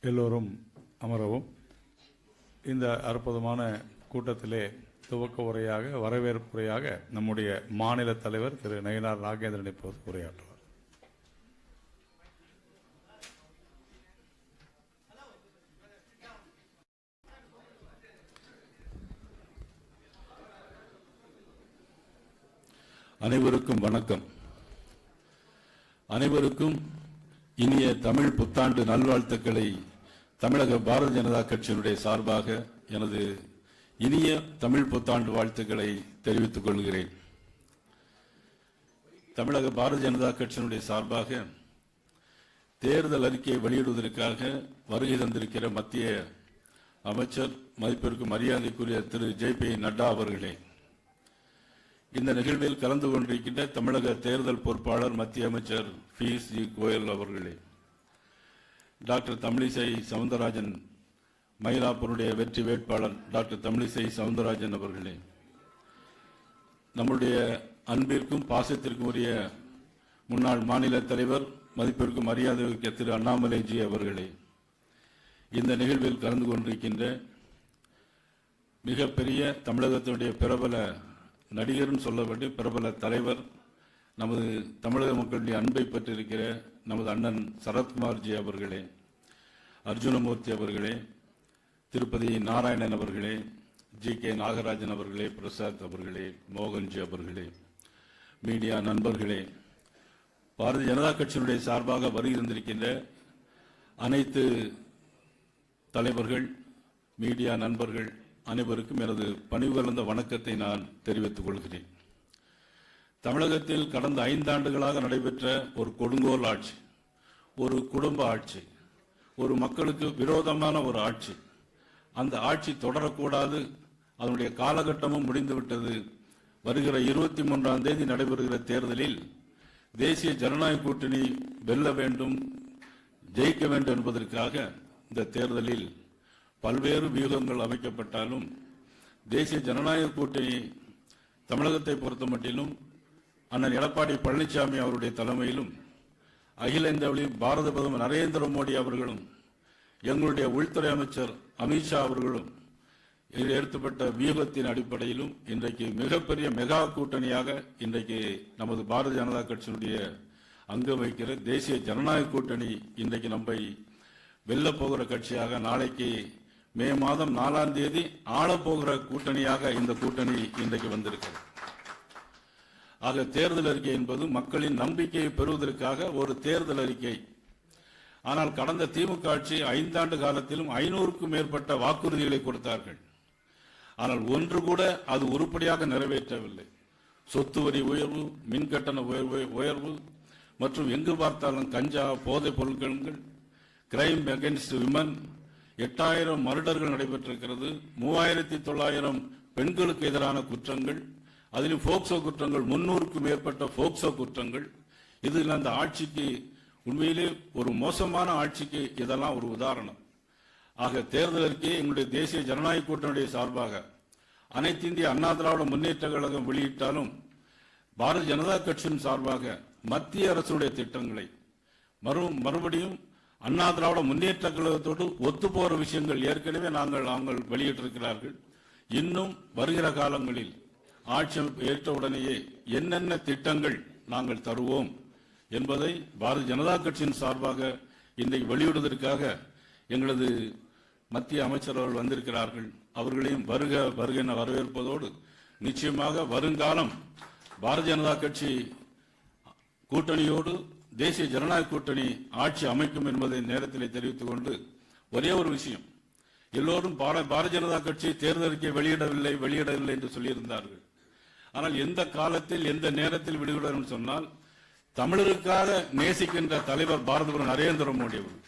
எல்லோரும் அமரவும். இந்த அற்புதமான கூட்டத்திலே துவக்க உரையாக, வரவேற்புரையாக நம்முடைய மாநில தலைவர் திரு நயினார் நாகேந்திரன் இப்போது உரையாற்றுவார். அனைவருக்கும் வணக்கம். அனைவருக்கும் இனிய தமிழ் புத்தாண்டு நல்வாழ்த்துக்களை தமிழக பாரதிய ஜனதா கட்சியினுடைய சார்பாக எனது இனிய தமிழ் புத்தாண்டு வாழ்த்துக்களை தெரிவித்துக் கொள்கிறேன். தமிழக பாரதிய ஜனதா கட்சியினுடைய சார்பாக தேர்தல் அறிக்கையை வெளியிடுவதற்காக வருகை தந்திருக்கிற மத்திய அமைச்சர், மதிப்பிற்கும் மரியாதைக்குரிய திரு ஜே.பி. நட்டா அவர்களே, இந்த நிகழ்வில் கலந்து கொண்டிருக்கின்ற தமிழக தேர்தல் பொறுப்பாளர் மத்திய அமைச்சர் பியூஷ் கோயல் அவர்களே, டாக்டர் தமிழிசை சவுந்தரராஜன், மயிலாப்பூருடைய வெற்றி வேட்பாளர் டாக்டர் தமிழிசை சவுந்தரராஜன் அவர்களே, நம்முடைய அன்பிற்கும் பாசத்திற்கும் உரிய முன்னாள் மாநில தலைவர், மதிப்பிற்கும் மரியாதைக்கு திரு அண்ணாமலைஜி அவர்களே, இந்த நிகழ்வில் கலந்து கொண்டிருக்கின்ற மிகப்பெரிய தமிழகத்தினுடைய பிரபல நடிகர்னு சொல்ல வேண்டிய பிரபல தலைவர், நமது தமிழக மக்களுடைய அன்பை பெற்றிருக்கிற நமது அண்ணன் சரத்குமார்ஜி அவர்களே, அர்ஜுனமூர்த்தி அவர்களே, திருப்பதி நாராயணன் அவர்களே, ஜி.கே. நாகராஜன் அவர்களே, பிரசாத் அவர்களே, மோகன்ஜி அவர்களே, மீடியா நண்பர்களே, பாரதிய ஜனதா கட்சியினுடைய சார்பாக வருகின்றிருக்கின்ற அனைத்து தலைவர்கள், மீடியா நண்பர்கள் அனைவருக்கும் எனது பணிவு கலந்த வணக்கத்தை நான் தெரிவித்துக் கொள்கிறேன். தமிழகத்தில் கடந்த 5 ஆண்டுகளாக நடைபெற்ற ஒரு கொடுங்கோல் ஆட்சி, ஒரு குடும்ப ஆட்சி, ஒரு மக்களுக்கு விரோதமான ஒரு ஆட்சி, அந்த ஆட்சி தொடரக்கூடாது, அதனுடைய காலகட்டமும் முடிந்துவிட்டது. வருகிற 23ஆம் தேதி நடைபெறுகிற தேர்தலில் தேசிய ஜனநாயக கூட்டணி வெல்ல வேண்டும், ஜெயிக்க வேண்டும் என்பதற்காக இந்த தேர்தலில் பல்வேறு வியூகங்கள் அமைக்கப்பட்டாலும் தேசிய ஜனநாயக கூட்டணி தமிழகத்தை பொறுத்த மட்டிலும் அண்ணன் எடப்பாடி பழனிசாமி அவருடைய தலைமையிலும் அகில இந்திய பாரத பிரதமர் நரேந்திர மோடி அவர்களும் எங்களுடைய உள்துறை அமைச்சர் அமித்ஷா அவர்களும் எடுத்துப்பட்ட வியூகத்தின் அடிப்படையிலும் இன்றைக்கு மிகப்பெரிய மெகா கூட்டணியாக இன்றைக்கு நமது பாரதிய ஜனதா கட்சியினுடைய அங்கம் வைக்கிற தேசிய ஜனநாயக கூட்டணி இன்றைக்கு நம்மை வெல்லப்போகிற கட்சியாக, நாளைக்கு மே மாதம் 4ஆம் தேதி ஆளப்போகிற கூட்டணியாக இந்த கூட்டணி இன்றைக்கு வந்திருக்கிறது. ஆக தேர்தல் அறிக்கை என்பது மக்களின் நம்பிக்கையை பெறுவதற்காக ஒரு தேர்தல் அறிக்கை. ஆனால் கடந்த திமுக ஆட்சி 5 ஆண்டு காலத்திலும் 500க்கும் மேற்பட்ட வாக்குறுதிகளை கொடுத்தார்கள். ஆனால் ஒன்று கூட அது உருப்படியாக நிறைவேற்றவில்லை. சொத்து வரி உயர்வு, மின்கட்டண உயர்வு மற்றும் எங்கு பார்த்தாலும் கஞ்சா, போதைப் பொருட்கள், கிரைம் அகென்ஸ்ட் விமன், 8000 மர்டர்கள் நடைபெற்றிருக்கிறது, 3900 பெண்களுக்கு எதிரான குற்றங்கள், அதிலும் போக்சோ குற்றங்கள் 300க்கும் மேற்பட்ட போக்சோ குற்றங்கள். இதில் அந்த ஆட்சிக்கு உண்மையிலே ஒரு மோசமான ஆட்சிக்கு இதெல்லாம் ஒரு உதாரணம். ஆக தேர்தல் அறிக்கையை எங்களுடைய தேசிய ஜனநாயக கூட்டணியுடைய சார்பாக அனைத்து இந்திய அண்ணா திராவிட முன்னேற்ற கழகம் வெளியிட்டாலும் பாரதிய ஜனதா கட்சியின் சார்பாக மத்திய அரசுடைய திட்டங்களை மறுபடியும் அண்ணா திராவிட முன்னேற்ற கழகத்தோடு ஒத்து போற விஷயங்கள் ஏற்கனவே நாங்கள் வெளியிட்டிருக்கிறார்கள். இன்னும் வருகிற காலங்களில் ஆட்சி ஏற்றவுடனேயே என்னென்ன திட்டங்கள் நாங்கள் தருவோம் என்பதை பாரதிய ஜனதா கட்சியின் சார்பாக இன்றைக்கு வெளியிடுவதற்காக எங்களது மத்திய அமைச்சர் அவர்கள் வந்திருக்கிறார்கள். அவர்களையும் வருக வருக என வரவேற்பதோடு நிச்சயமாக வருங்காலம் பாரதிய ஜனதா கட்சி கூட்டணியோடு தேசிய ஜனநாயக கூட்டணி ஆட்சி அமைக்கும் என்பதை நேரத்தில் தெரிவித்துக் கொண்டு, ஒரே ஒரு விஷயம், எல்லோரும் பாரதிய ஜனதா கட்சி தேர்தல் அறிக்கை வெளியிடவில்லை என்று சொல்லியிருந்தார்கள். ஆனால் எந்த காலத்தில் எந்த நேரத்தில் வெளியிடும் சொன்னால், தமிழருக்காக நேசிக்கின்ற தலைவர் பாரத பிரதமர் நரேந்திர மோடி அவர்கள்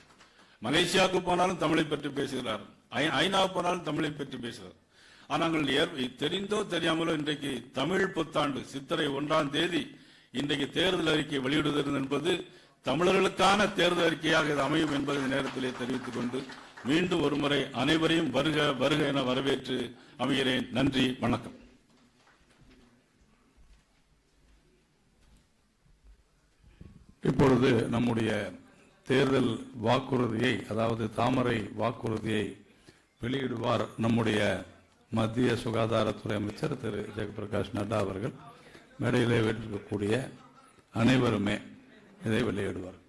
மலேசியாவுக்கு போனாலும் தமிழை பற்றி பேசுகிறார், ஐநாவுக்கு போனாலும் தமிழை பற்றி பேசுகிறார். ஆனால் தெரிந்தோ தெரியாமலோ இன்றைக்கு தமிழ் புத்தாண்டு சித்திரை 1ஆம் தேதி இன்றைக்கு தேர்தல் அறிக்கை வெளியிடுவது என்பது தமிழர்களுக்கான தேர்தல் அறிக்கையாக இது அமையும் என்பதை நேரத்திலே தெரிவித்துக் கொண்டு மீண்டும் ஒருமுறை அனைவரையும் வருக வருக என வரவேற்று அமைகிறேன். நன்றி, வணக்கம். இப்பொழுது நம்முடைய தேர்தல் வாக்குறுதியை, அதாவது தாமரை வாக்குறுதியை வெளியிடுவார் நம்முடைய மத்திய சுகாதாரத்துறை அமைச்சர் திரு ஜெகபிரகாஷ் நட்டா அவர்கள். மேடையிலே வீட்டிருக்கக்கூடிய அனைவருமே இதை வெளியிடுவார்.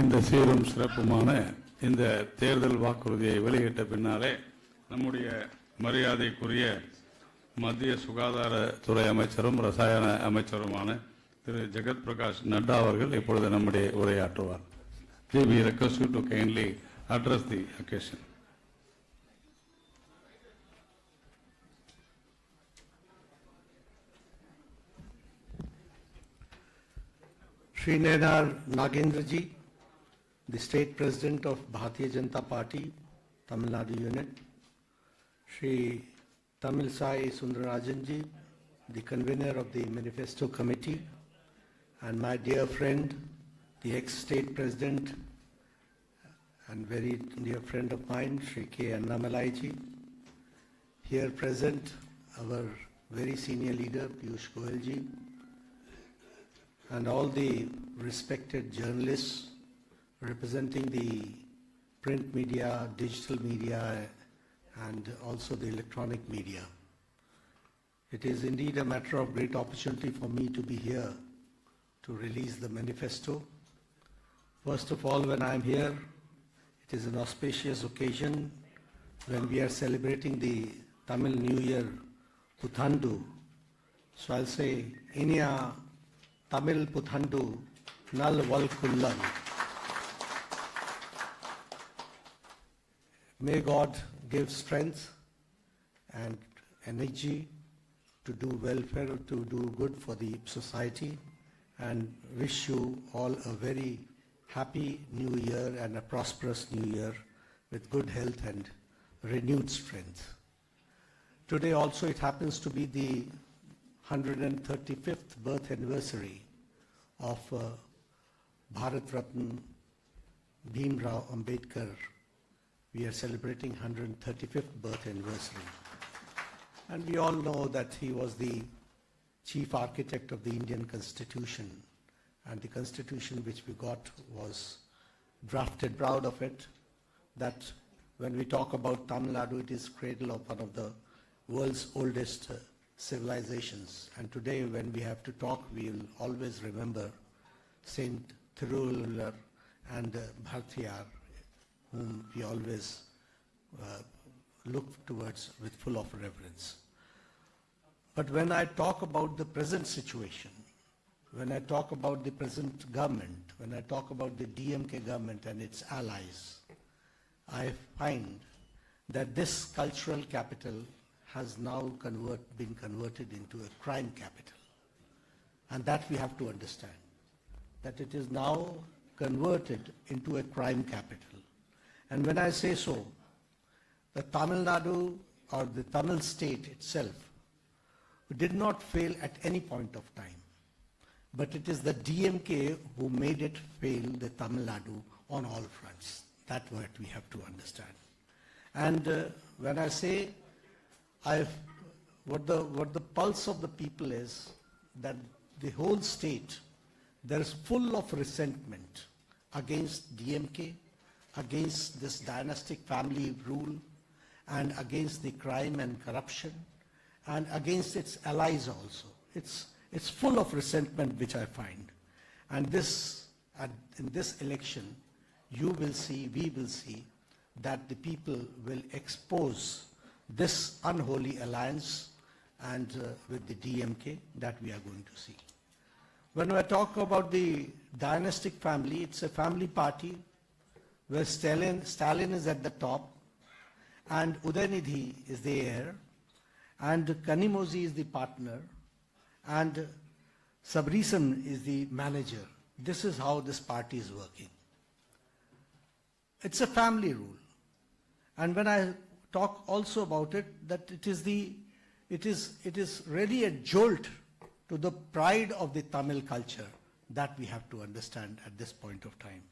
இந்த சீரும் சிறப்புமான இந்த தேர்தல் வாக்குறுதியை வெளியிட்ட பின்னாலே நம்முடைய மரியாதைக்குரிய மத்திய சுகாதாரத்துறை அமைச்சரும் ரசாயன அமைச்சருமான திரு ஜெகத் பிரகாஷ் நட்டா அவர்கள் இப்பொழுது நம்முடைய உரையாற்றுவார். We request you to kindly address the occasion. Shri Nainar Nagendra ji, the State President of Bharatiya Janata Party, Tamil Nadu Unit, Shri Tamil Sai Sundararajan ji, the Convener of the Manifesto Committee, and my dear friend, the ex-State President and very dear friend of mine, Shri K. Annamalai ji, here present our very senior leader, Piyush Goyal ji, and all the respected journalists representing the print media, digital media, and also the electronic media. It is indeed a matter of great opportunity for me to be here to release the manifesto. First of all, when I am here, it is an auspicious occasion when we are celebrating the Tamil New Year, Puthandu. So I'll say, Inia Tamil Puthandu Nal Valkullan. May God give strength and energy to do welfare, to do good for the society, and wish you all a very happy new year and a prosperous new year with good health and renewed strength. Today also it happens to be the 135th birth anniversary of Bharat Ratna Bhim Rao Ambedkar. We are celebrating 135th birth anniversary. And we all know that he was the chief architect of the Indian Constitution. And the Constitution which we got was drafted, proud of it, that when we talk about Tamil Nadu, it is cradle of one of the world's oldest civilizations. And today when we have to talk, we will always remember Saint Thiruvalluvar and Bhartiyar, whom we always look towards with full of reverence. But when I talk about the present situation, when I talk about the present government, when I talk about the DMK government and its allies, I find that this cultural capital has now been converted into a crime capital. And that we have to understand, that it is now converted into a crime capital. And when I say so, the Tamil Nadu or the Tamil state itself did not fail at any point of time. But it is the DMK who made it fail the Tamil Nadu on all fronts. That's what we have to understand. And when I say what the pulse of the people is, that the whole state, there is full of resentment against DMK, against this dynastic family rule, and against the crime and corruption, and against its allies also. It's full of resentment, which I find. And in this election, you will see, we will see, that the people will expose this unholy alliance and with the DMK that we are going to see. When I talk about the dynastic family, it's a family party where Stalin is at the top, and Udaynidhi is the heir, and Kanimozi is the partner, and Sabrisan is the manager. This is how this party is working. It's a family rule. And when I talk also about it, that it is really a jolt to the pride of the Tamil culture that we have to understand at this point of time.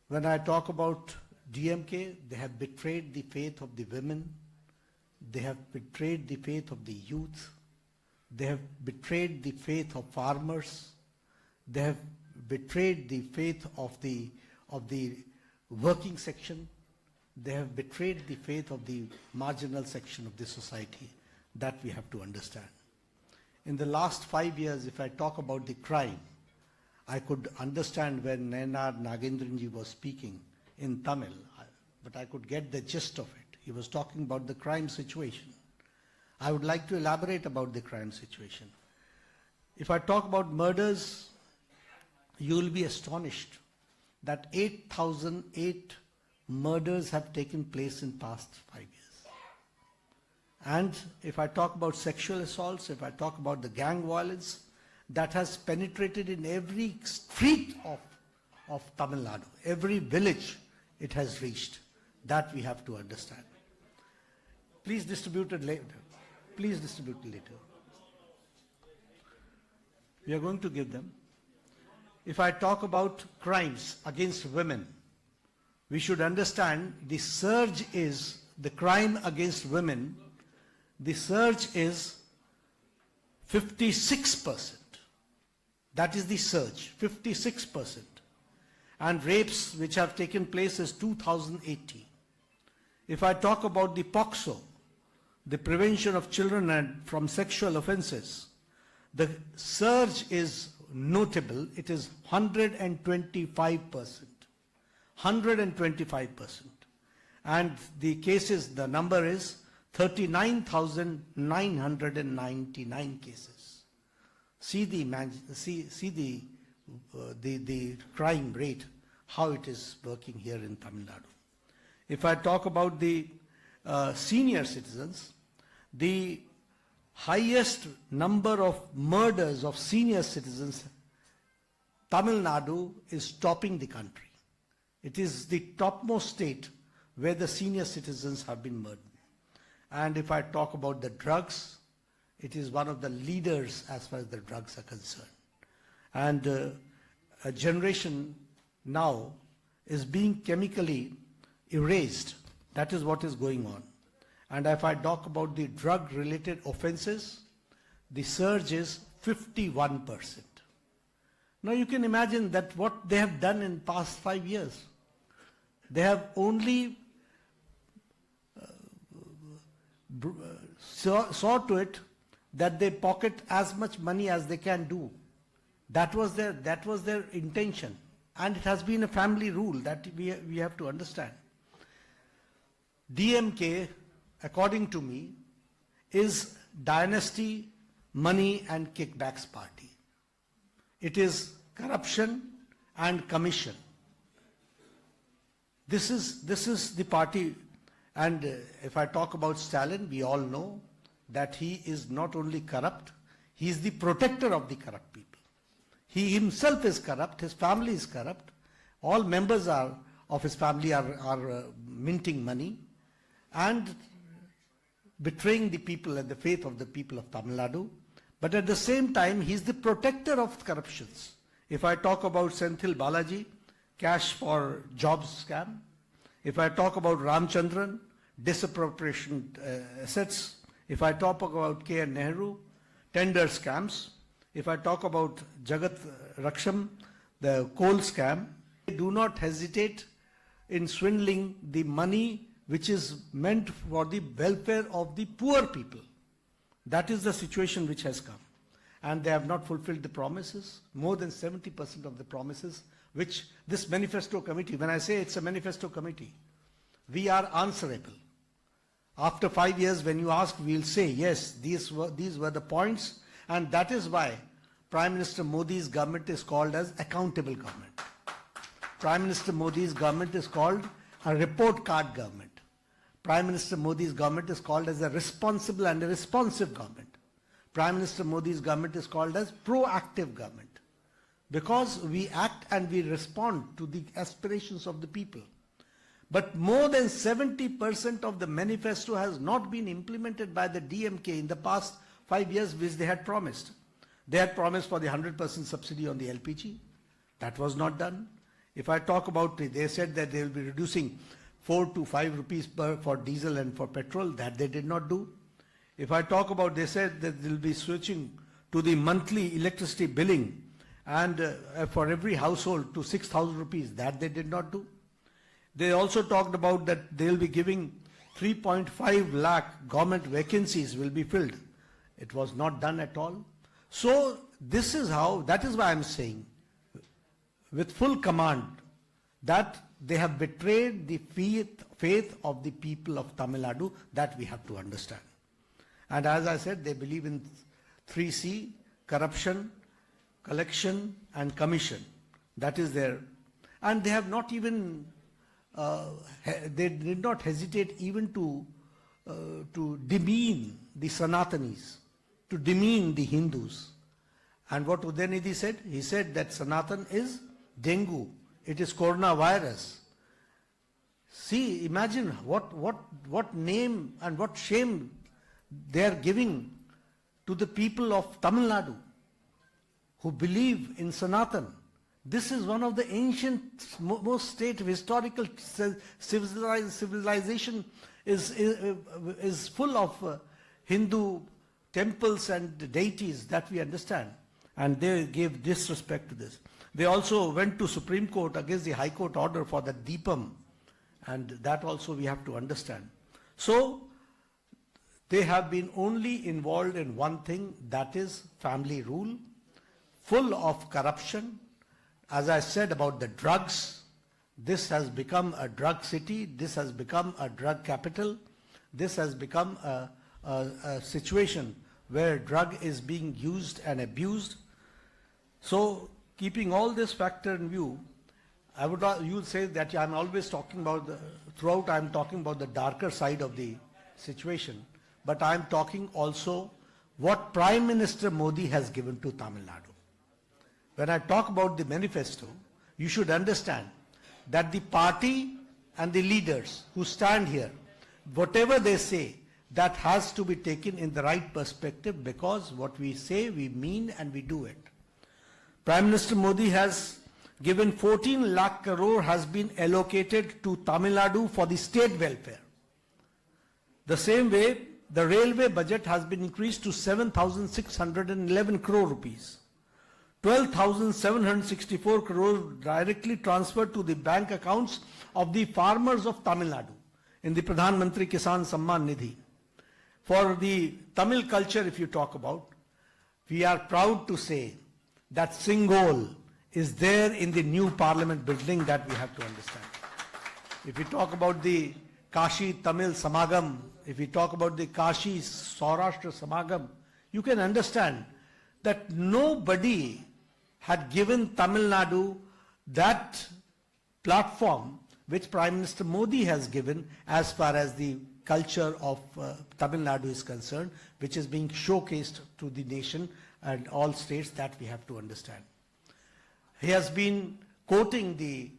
When I talk about DMK, they have betrayed the faith of the women, they have betrayed the faith of the youth, they have betrayed the faith of farmers, they have betrayed the faith of the working section, they have betrayed the faith of the marginal section of the society. That we have to understand. In the last 5 years, if I talk about the crime, I could understand when Nayanar Nagendranji was speaking in Tamil, but I could get the gist of it. He was talking about the crime situation. I would like to elaborate about the crime situation. If I talk about murders, you will be astonished that 8,008 murders have taken place in past 5 years. And if I talk about sexual assaults, if I talk about the gang violence, that has penetrated in every street of Tamil Nadu, every village it has reached. That we have to understand. Please distribute it later. Please distribute it later. We are going to give them. If I talk about crimes against women, we should understand the surge is, the crime against women, the surge is 56%. That is the surge, 56%. And rapes which have taken place is 2,080. If I talk about the POCSO, the prevention of children and from sexual offences, the surge is notable. It is 125%. 125%. And the cases, the number is 39,999 cases. See the crime rate, how it is working here in Tamil Nadu. If I talk about the senior citizens, the highest number of murders of senior citizens, Tamil Nadu is topping the country. It is the topmost state where the senior citizens have been murdered. And if I talk about the drugs, it is one of the leaders as far as the drugs are concerned. And a generation now is being chemically erased. That is what is going on. And if I talk about the drug-related offenses, the surge is 51%. Now you can imagine that what they have done in past 5 years. They have only saw to it that they pocket as much money as they can do. That was their intention. And it has been a family rule that we have to understand. DMK, according to me, is dynasty, money and kickbacks party. It is corruption and commission. This is the party. And if I talk about Stalin, we all know that he is not only corrupt, he is the protector of the corrupt people. He himself is corrupt, his family is corrupt, all members of his family are minting money and betraying the people and the faith of the people of Tamil Nadu. But at the same time, he is the protector of corruptions. If I talk about Senthil Balaji, cash for jobs scam. If I talk about Ramchandran, disappropriation assets. If I talk about K.N. Nehru, tender scams. if I talk about Jagat Raksham, the coal scam, they do not hesitate in swindling the money which is meant for the welfare of the poor people. That is the situation which has come. And they have not fulfilled the promises, more than 70% of the promises, which this manifesto committee, when I say it's a manifesto committee, we are answerable. After 5 years, when you ask, we'll say, yes, these were the points, and that is why Prime Minister Modi's government is called as accountable government. Prime Minister Modi's government is called a report card government. Prime Minister Modi's government is called as a responsible and a responsive government. Prime Minister Modi's government is called as proactive government, because we act and we respond to the aspirations of the people. But more than 70% of the manifesto has not been implemented by the DMK in the past 5 years, which they had promised. They had promised for the 100% subsidy on the LPG. That was not done. If I talk about, they said that they will be reducing 4 to 5 rupees for diesel and for petrol. That they did not do. If I talk about, they said that they will be switching to the monthly electricity billing and for every household to 6,000 rupees. That they did not do. They also talked about that they will be giving 3.5 lakh government vacancies will be filled. It was not done at all. So this is how, that is why I am saying with full command that they have betrayed the faith of the people of Tamil Nadu. That we have to understand. And as I said, they believe in 3C, corruption, collection and commission. That is their, and they have not even they did not hesitate even to demean the Sanatanis, to demean the Hindus. And what Udayanidhi said? He said that Sanatan is dengue, it is coronavirus. See, imagine what name and what shame they are giving to the people of Tamil Nadu who believe in Sanatan. This is one of the ancient, most state of historical civilization is full of Hindu temples and deities that we understand. And they gave disrespect to this. They also went to Supreme Court against the High Court order for the Deepam. And that also we have to understand. So, they have been only involved in one thing, that is family rule, full of corruption. As I said about the drugs, this has become a drug city, this has become a drug capital, this has become a situation where drug is being used and abused. So, keeping all this factor in view, you would say that I'm always talking about, throughout I'm talking about the darker side of the situation, but I'm talking also what Prime Minister Modi has given to Tamil Nadu. When I talk about the manifesto, you should understand that the party and the leaders who stand here, whatever they say, that has to be taken in the right perspective, because what we say, we mean and we do it. Prime Minister Modi has given 14 lakh crore has been allocated to Tamil Nadu for the state welfare. The same way, the railway budget has been increased to 7,611 crore rupees. 12,764 crore directly transferred to the bank accounts of the farmers of Tamil Nadu in the Pradhan Mantri Kisan Samman Nidhi. For the Tamil culture, if you talk about, we are proud to say that Singol is there in the new parliament building, that we have to understand. If we talk about the Kashi Tamil Samagam, if we talk about the Kashi Saurashtra Samagam, you can understand that nobody had given Tamil Nadu that platform which Prime Minister Modi has given as far as the culture of Tamil Nadu is concerned, which is being showcased to the nation and all states, that we have to understand. He has been quoting the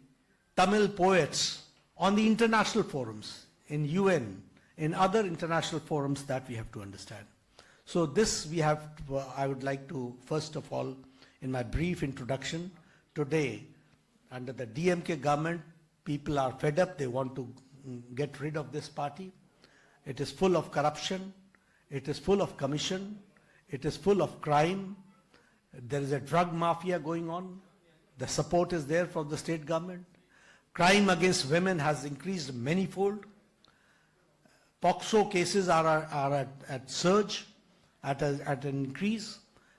Tamil poets on the international forums, in UN, in other international forums, that we have to understand. So this we have, I would like to, first of all, in my brief introduction, today, under the DMK government, people are fed up, they want to get rid of this party. It is full of corruption, it is full of commission, it is full of crime, There is a drug mafia going on. The support is there from the state government. Crime against women has increased manyfold. POXO cases are at surge, at an increase.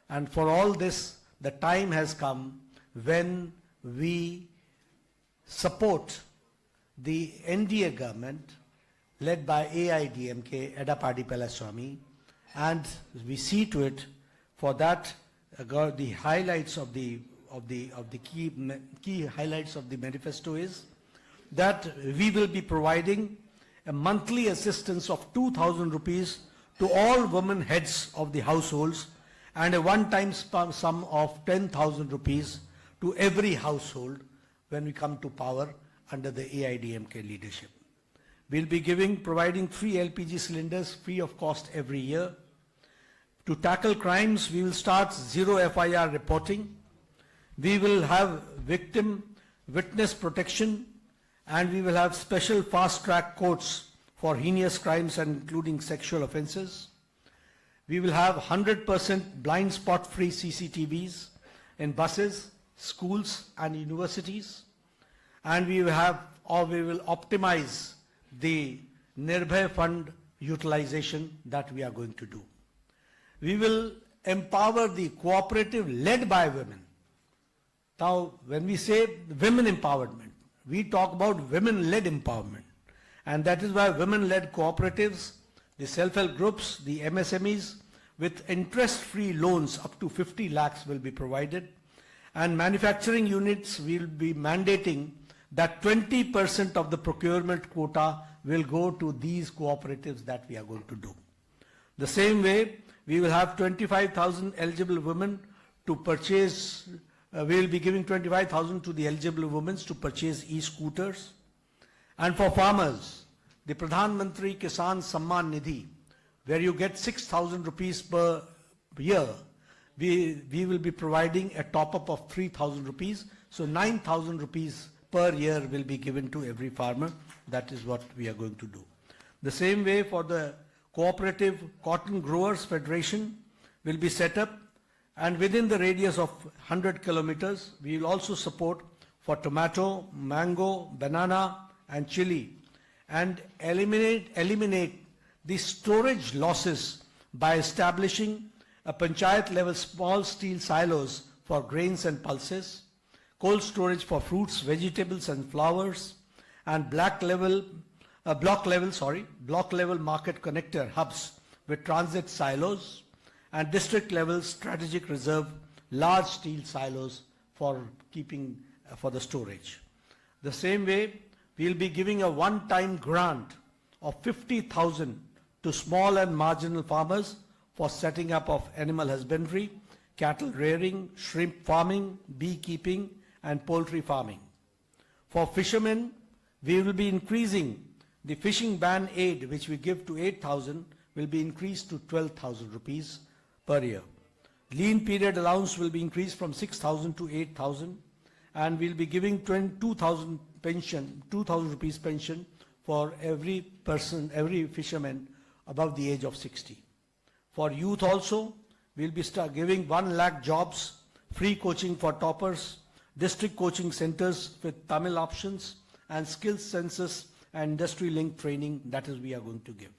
And for all this, the time has come when we support the NDA government led by AIDMK, Edapadi Palaniswamy, and we see to it for that the highlights of the key highlights of the manifesto is that we will be providing a monthly assistance of 2,000 rupees to all women heads of the households and a one-time sum of 10,000 rupees to every household when we come to power under the AIDMK leadership. We'll be providing 3 LPG cylinders free of cost every year. To tackle crimes, we will start zero FIR reporting. We will have witness protection, and we will have special fast-track courts for heinous crimes and including sexual offences. We will have 100% blind spot-free CCTVs in buses, schools and universities. And we will optimize the Nirbhay Fund utilization that we are going to do. We will empower the cooperative led by women. Now, when we say women empowerment, we talk about women-led empowerment. And that is why women-led cooperatives, the self-help groups, the MSMEs, with interest-free loans up to 50 lakhs will be provided. And manufacturing units will be mandating that 20% of the procurement quota will go to these cooperatives that we are going to do. The same way, we will have 25,000 eligible women to purchase, we will be giving 25,000 to the eligible women to purchase e-scooters. And for farmers, the Pradhan Mantri Kisan Samman Nidhi, where you get 6,000 rupees per year, we will be providing a top-up of 3,000 rupees. So 9,000 rupees per year will be given to every farmer. That is what we are going to do. The same way for the Cooperative Cotton Growers Federation will be set up, and within the radius of 100 kilometers, we will also support for tomato, mango, banana and chili, and eliminate the storage losses by establishing a panchayat level small steel silos for grains and pulses, cold storage for fruits, vegetables and flowers, and block level market connector hubs with transit silos, and district level strategic reserve large steel silos for keeping for the storage. The same way, we will be giving a one-time grant of 50,000 to small and marginal farmers for setting up of animal husbandry, cattle rearing, shrimp farming, beekeeping and poultry farming. For fishermen, we will be increasing the fishing ban aid, which we give to 8,000, will be increased to 12,000 rupees per year. Lean period allowance will be increased from 6,000 to 8,000, and we'll be giving 2,000 rupees pension for every person, every fisherman above the age of 60. For youth also, we'll be giving 1 lakh jobs, free coaching for toppers, district coaching centers with Tamil options, and skills census and industry linked training, that is we are going to give.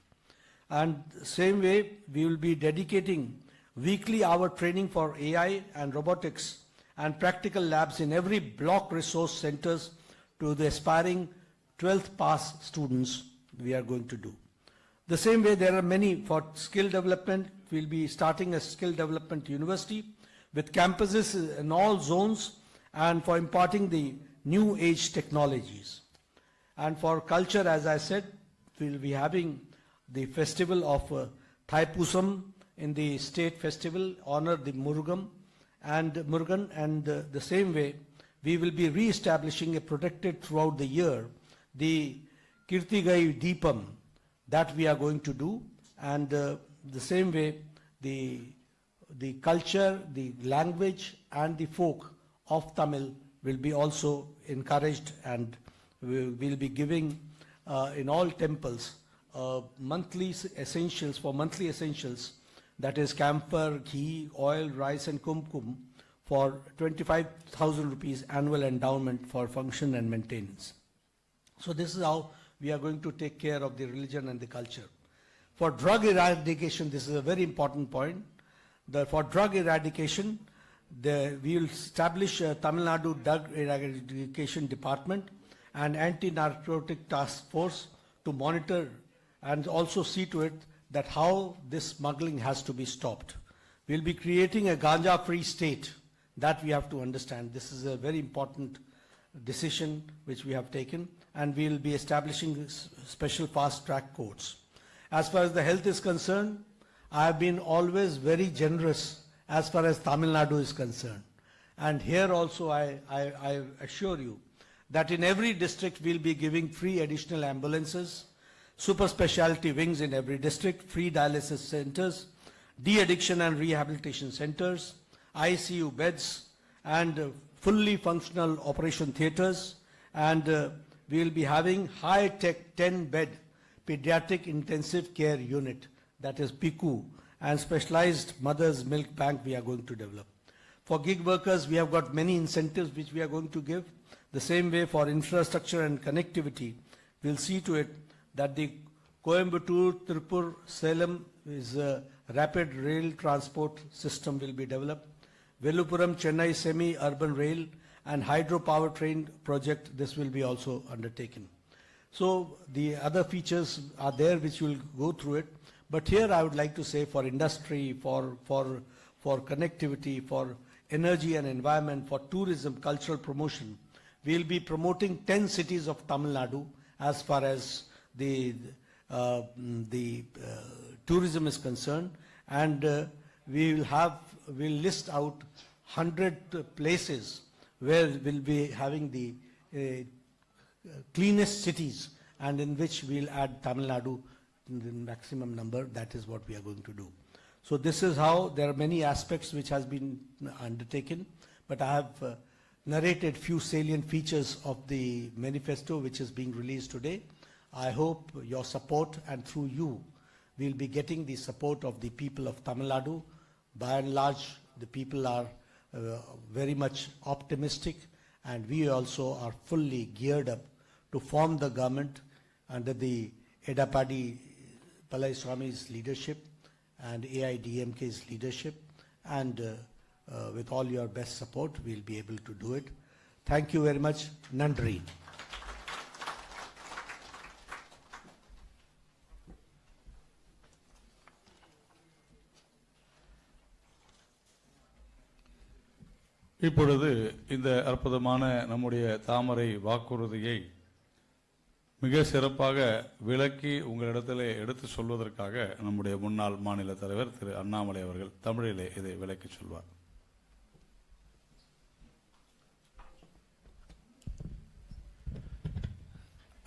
And same way, we will be dedicating weekly hour training for AI and robotics and practical labs in every block resource centers to the aspiring 12th pass students we are going to do. The same way, there are many for skill development. We'll be starting a skill development university with campuses in all zones and for imparting the new age technologies. And for culture, as I said, we'll be having the festival of Thaipusam in the state festival, honor the Murugan, and the same way, we will be re-establishing a protected throughout the year, the Kirtigai Deepam, that we are going to do, and the same way, the culture, the language and the folk of Tamil will be also encouraged, and we will be giving in all temples monthly essentials. that is camphor, ghee, oil, rice and kumkum, for 25,000 rupees annual endowment for function and maintenance. So this is how we are going to take care of the religion and the culture. For drug eradication, this is a very important point. For drug eradication, we will establish a Tamil Nadu Drug Eradication Department and Anti-Narcotic Task Force to monitor and also see to it that how this smuggling has to be stopped. We'll be creating a ganja-free state. That we have to understand. This is a very important decision which we have taken, and we will be establishing special fast-track courts. As far as the health is concerned, I have been always very generous as far as Tamil Nadu is concerned. And here also I assure you that in every district we'll be giving free additional ambulances, super specialty wings in every district, free dialysis centers, de-addiction and rehabilitation centers, ICU beds, and fully functional operation theaters, and we will be having high-tech 10-bed pediatric intensive care unit, that is PICU, and specialized mother's milk bank we are going to develop. For gig workers, we have got many incentives which we are going to give. The same way for infrastructure and connectivity, we'll see to it that the Coimbatore, Tirupur, Salem is a rapid rail transport system will be developed. Vellupuram, Chennai semi-urban rail and hydropower train project, this will be also undertaken. So the other features are there which will go through it. But here I would like to say for industry, for connectivity, for energy and environment, for tourism, cultural promotion, we will be promoting 10 cities of Tamil Nadu as far as the tourism is concerned, and we'll list out 100 places where we'll be having the cleanest cities, and in which we'll add Tamil Nadu in the maximum number. That is what we are going to do. So this is how there are many aspects which has been undertaken, but I have narrated few salient features of the manifesto which is being released today. I hope your support, and through you we'll be getting the support of the people of Tamil Nadu. By and large, the people are very much optimistic, and we also are fully geared up to form the government under the Edapadi Palaiswamy's leadership and AIDMK's leadership, and with all your best support, we'll be able to do it. Thank you very much. Nandri. இப்பொழுது இந்த அற்புதமான நம்முடைய தாமரை வாக்குறுதியை மிக சிறப்பாக விளக்கி உங்களிடத்திலே எடுத்து சொல்வதற்காக நம்முடைய முன்னாள் மாநில தலைவர் திரு அண்ணாமலை அவர்கள் தமிழிலே இதை விளக்கி சொல்வார்.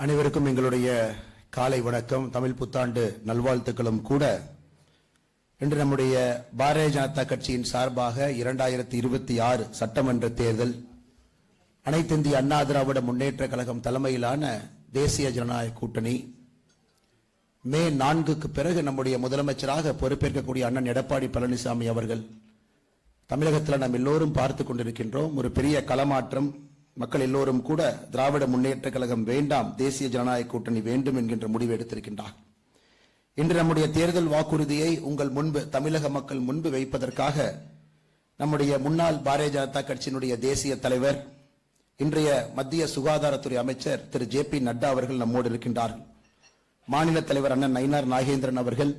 அனைவருக்கும் எங்களுடைய காலை வணக்கம், தமிழ் புத்தாண்டு நல்வாழ்த்துக்களும் கூட. இன்று நம்முடைய பாரதிய ஜனதா கட்சியின் சார்பாக 2026 சட்டமன்ற தேர்தல் அனைத்து இந்திய அண்ணா திராவிட முன்னேற்ற கழகம் தலைமையிலான தேசிய ஜனநாயக கூட்டணி மே 4க்கு பிறகு நம்முடைய முதலமைச்சராக பொறுப்பேற்கக்கூடிய அண்ணன் எடப்பாடி பழனிசாமி அவர்கள் தமிழகத்தில் நாம் எல்லோரும் பார்த்து கொண்டிருக்கின்றோம். ஒரு பெரிய களமாற்றம். மக்கள் எல்லோரும் கூட திராவிட முன்னேற்ற கழகம் வேண்டாம், தேசிய ஜனநாயக கூட்டணி வேண்டும் என்கின்ற முடிவு எடுத்திருக்கின்றார். இன்று நம்முடைய தேர்தல் வாக்குறுதியை உங்கள் முன்பு, தமிழக மக்கள் முன்பு வைப்பதற்காக நம்முடைய முன்னாள் பாரதிய ஜனதா கட்சியினுடைய தேசிய தலைவர், இன்றைய மத்திய சுகாதாரத்துறை அமைச்சர் திரு JP நட்டா அவர்கள் நம்மோடு இருக்கின்றார்கள். மாநில தலைவர் அண்ணன் நயினார் நாகேந்திரன் அவர்கள்,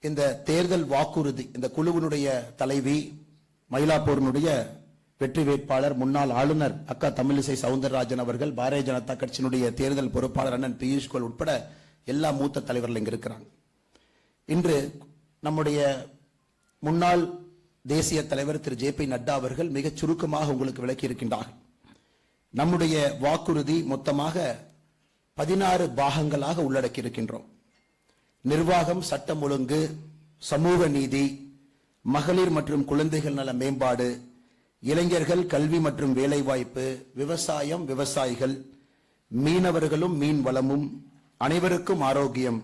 இந்த தேர்தல் வாக்குறுதி இந்த குழுவினுடைய தலைவி, மயிலாப்பூரினுடைய வெற்றி வேட்பாளர் முன்னாள் ஆளுநர் அக்கா தமிழிசை சவுந்தரராஜன் அவர்கள், பாரதிய ஜனதா கட்சியினுடைய தேர்தல் பொறுப்பாளர் அண்ணன் பியூஷ் கோயல் உட்பட எல்லா மூத்த தலைவர்கள் இங்க இருக்கிறாங்க. இன்று நம்முடைய முன்னாள் தேசிய தலைவர் திரு JP நட்டா அவர்கள் மிக சுருக்கமாக உங்களுக்கு விளக்கி இருக்கின்றார்கள். நம்முடைய வாக்குறுதி மொத்தமாக 16 பாகங்களாக உள்ளடக்கி இருக்கின்றோம். நிர்வாகம், சட்டம் ஒழுங்கு, சமூக நீதி, மகளிர் மற்றும் குழந்தைகள் நல மேம்பாடு, இளைஞர்கள், கல்வி மற்றும் வேலைவாய்ப்பு, விவசாயம், விவசாயிகள், மீனவர்களும் மீன் வளமும், அனைவருக்கும் ஆரோக்கியம்,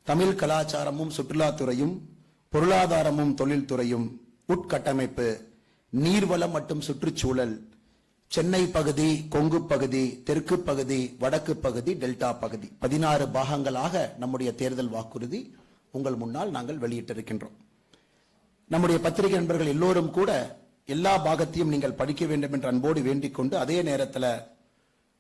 தமிழ் கலாச்சாரமும் சுற்றுலாத்துறையும், பொருளாதாரமும் தொழில்துறையும், உட்கட்டமைப்பு, நீர்வளம் மற்றும் சுற்றுச்சூழல், சென்னை பகுதி, கொங்கு பகுதி, தெற்கு பகுதி, வடக்கு பகுதி, டெல்டா பகுதி 16 பாகங்களாக நம்முடைய தேர்தல் வாக்குறுதி உங்கள் முன்னால் நாங்கள் வெளியிட்டிருக்கின்றோம். நம்முடைய பத்திரிகை நண்பர்கள் எல்லோரும் கூட எல்லா பாகத்தையும் நீங்கள் படிக்க வேண்டும் என்று அன்போடு வேண்டிக் கொண்டு, அதே நேரத்தில்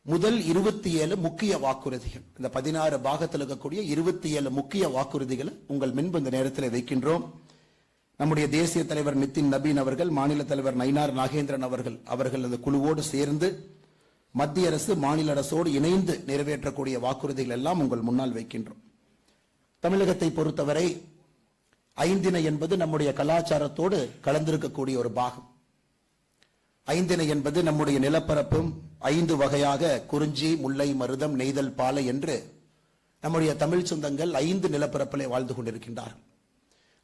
முதல் 27 முக்கிய வாக்குறுதிகள், இந்த 16 பாகத்தில் இருக்கக்கூடிய 27 முக்கிய வாக்குறுதிகளை உங்கள் முன்பு இந்த நேரத்தில் வைக்கின்றோம். நம்முடைய தேசிய தலைவர் நிதின் நபீன் அவர்கள், மாநில தலைவர் நயினார் நாகேந்திரன் அவர்கள் அந்த குழுவோடு சேர்ந்து மத்திய அரசு மாநில அரசோடு இணைந்து நிறைவேற்றக்கூடிய வாக்குறுதிகள் எல்லாம் உங்கள் முன்னால் வைக்கின்றோம். தமிழகத்தை பொறுத்தவரை ஐந்திணை என்பது நம்முடைய கலாச்சாரத்தோடு கலந்திருக்கக்கூடிய ஒரு பாகம். ஐந்திணை என்பது நம்முடைய நிலப்பரப்பும் 5 வகையாக குறிஞ்சி, முல்லை, மருதம், நெய்தல், பாலை என்று நம்முடைய தமிழ் சொந்தங்கள் 5 நிலப்பரப்பிலே வாழ்ந்து கொண்டிருக்கின்றார்கள்.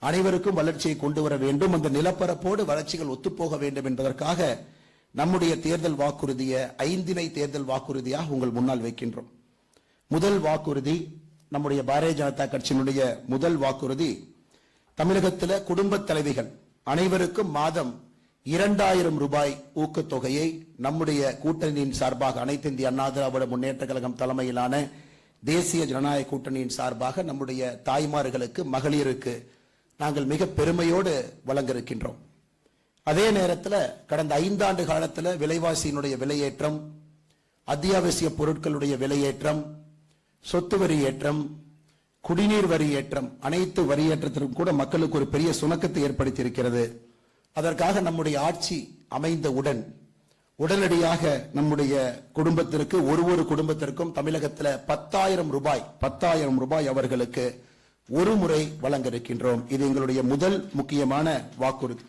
அனைவருக்கும் வளர்ச்சியை கொண்டு வர வேண்டும், அந்த நிலப்பரப்போடு வளர்ச்சிகள் ஒத்துப்போக வேண்டும் என்பதற்காக நம்முடைய தேர்தல் வாக்குறுதியை ஐந்திணை தேர்தல் வாக்குறுதியாக உங்கள் முன்னால் வைக்கின்றோம். முதல் வாக்குறுதி, நம்முடைய பாரதிய ஜனதா கட்சியினுடைய முதல் வாக்குறுதி, தமிழகத்தில் குடும்பத் தலைவிகள் அனைவருக்கும் மாதம் 2000 ரூபாய் ஊக்கத்தொகையை நம்முடைய கூட்டணியின் சார்பாக, அனைத்து இந்திய அண்ணா திராவிட முன்னேற்ற கழகம் தலைமையிலான தேசிய ஜனநாயக கூட்டணியின் சார்பாக நம்முடைய தாய்மார்களுக்கு, மகளிருக்கு நாங்கள் மிக பெருமையோடு வழங்க இருக்கின்றோம். அதே நேரத்தில் கடந்த 5 ஆண்டு காலத்தில் விலைவாசியினுடைய விலையேற்றம், அத்தியாவசிய பொருட்களுடைய விலையேற்றம், சொத்து வரி ஏற்றம், குடிநீர் வரி ஏற்றம், அனைத்து வரி ஏற்றத்திற்கும் கூட மக்களுக்கு ஒரு பெரிய சுணக்கத்தை ஏற்படுத்தி இருக்கிறது. அதற்காக நம்முடைய ஆட்சி அமைந்தவுடன் உடனடியாக நம்முடைய குடும்பத்திற்கு, ஒரு குடும்பத்திற்கும் தமிழகத்தில் 10,000 ரூபாய் அவர்களுக்கு ஒரு முறை வழங்க இருக்கின்றோம். இது எங்களுடைய முதல் முக்கியமான வாக்குறுதி.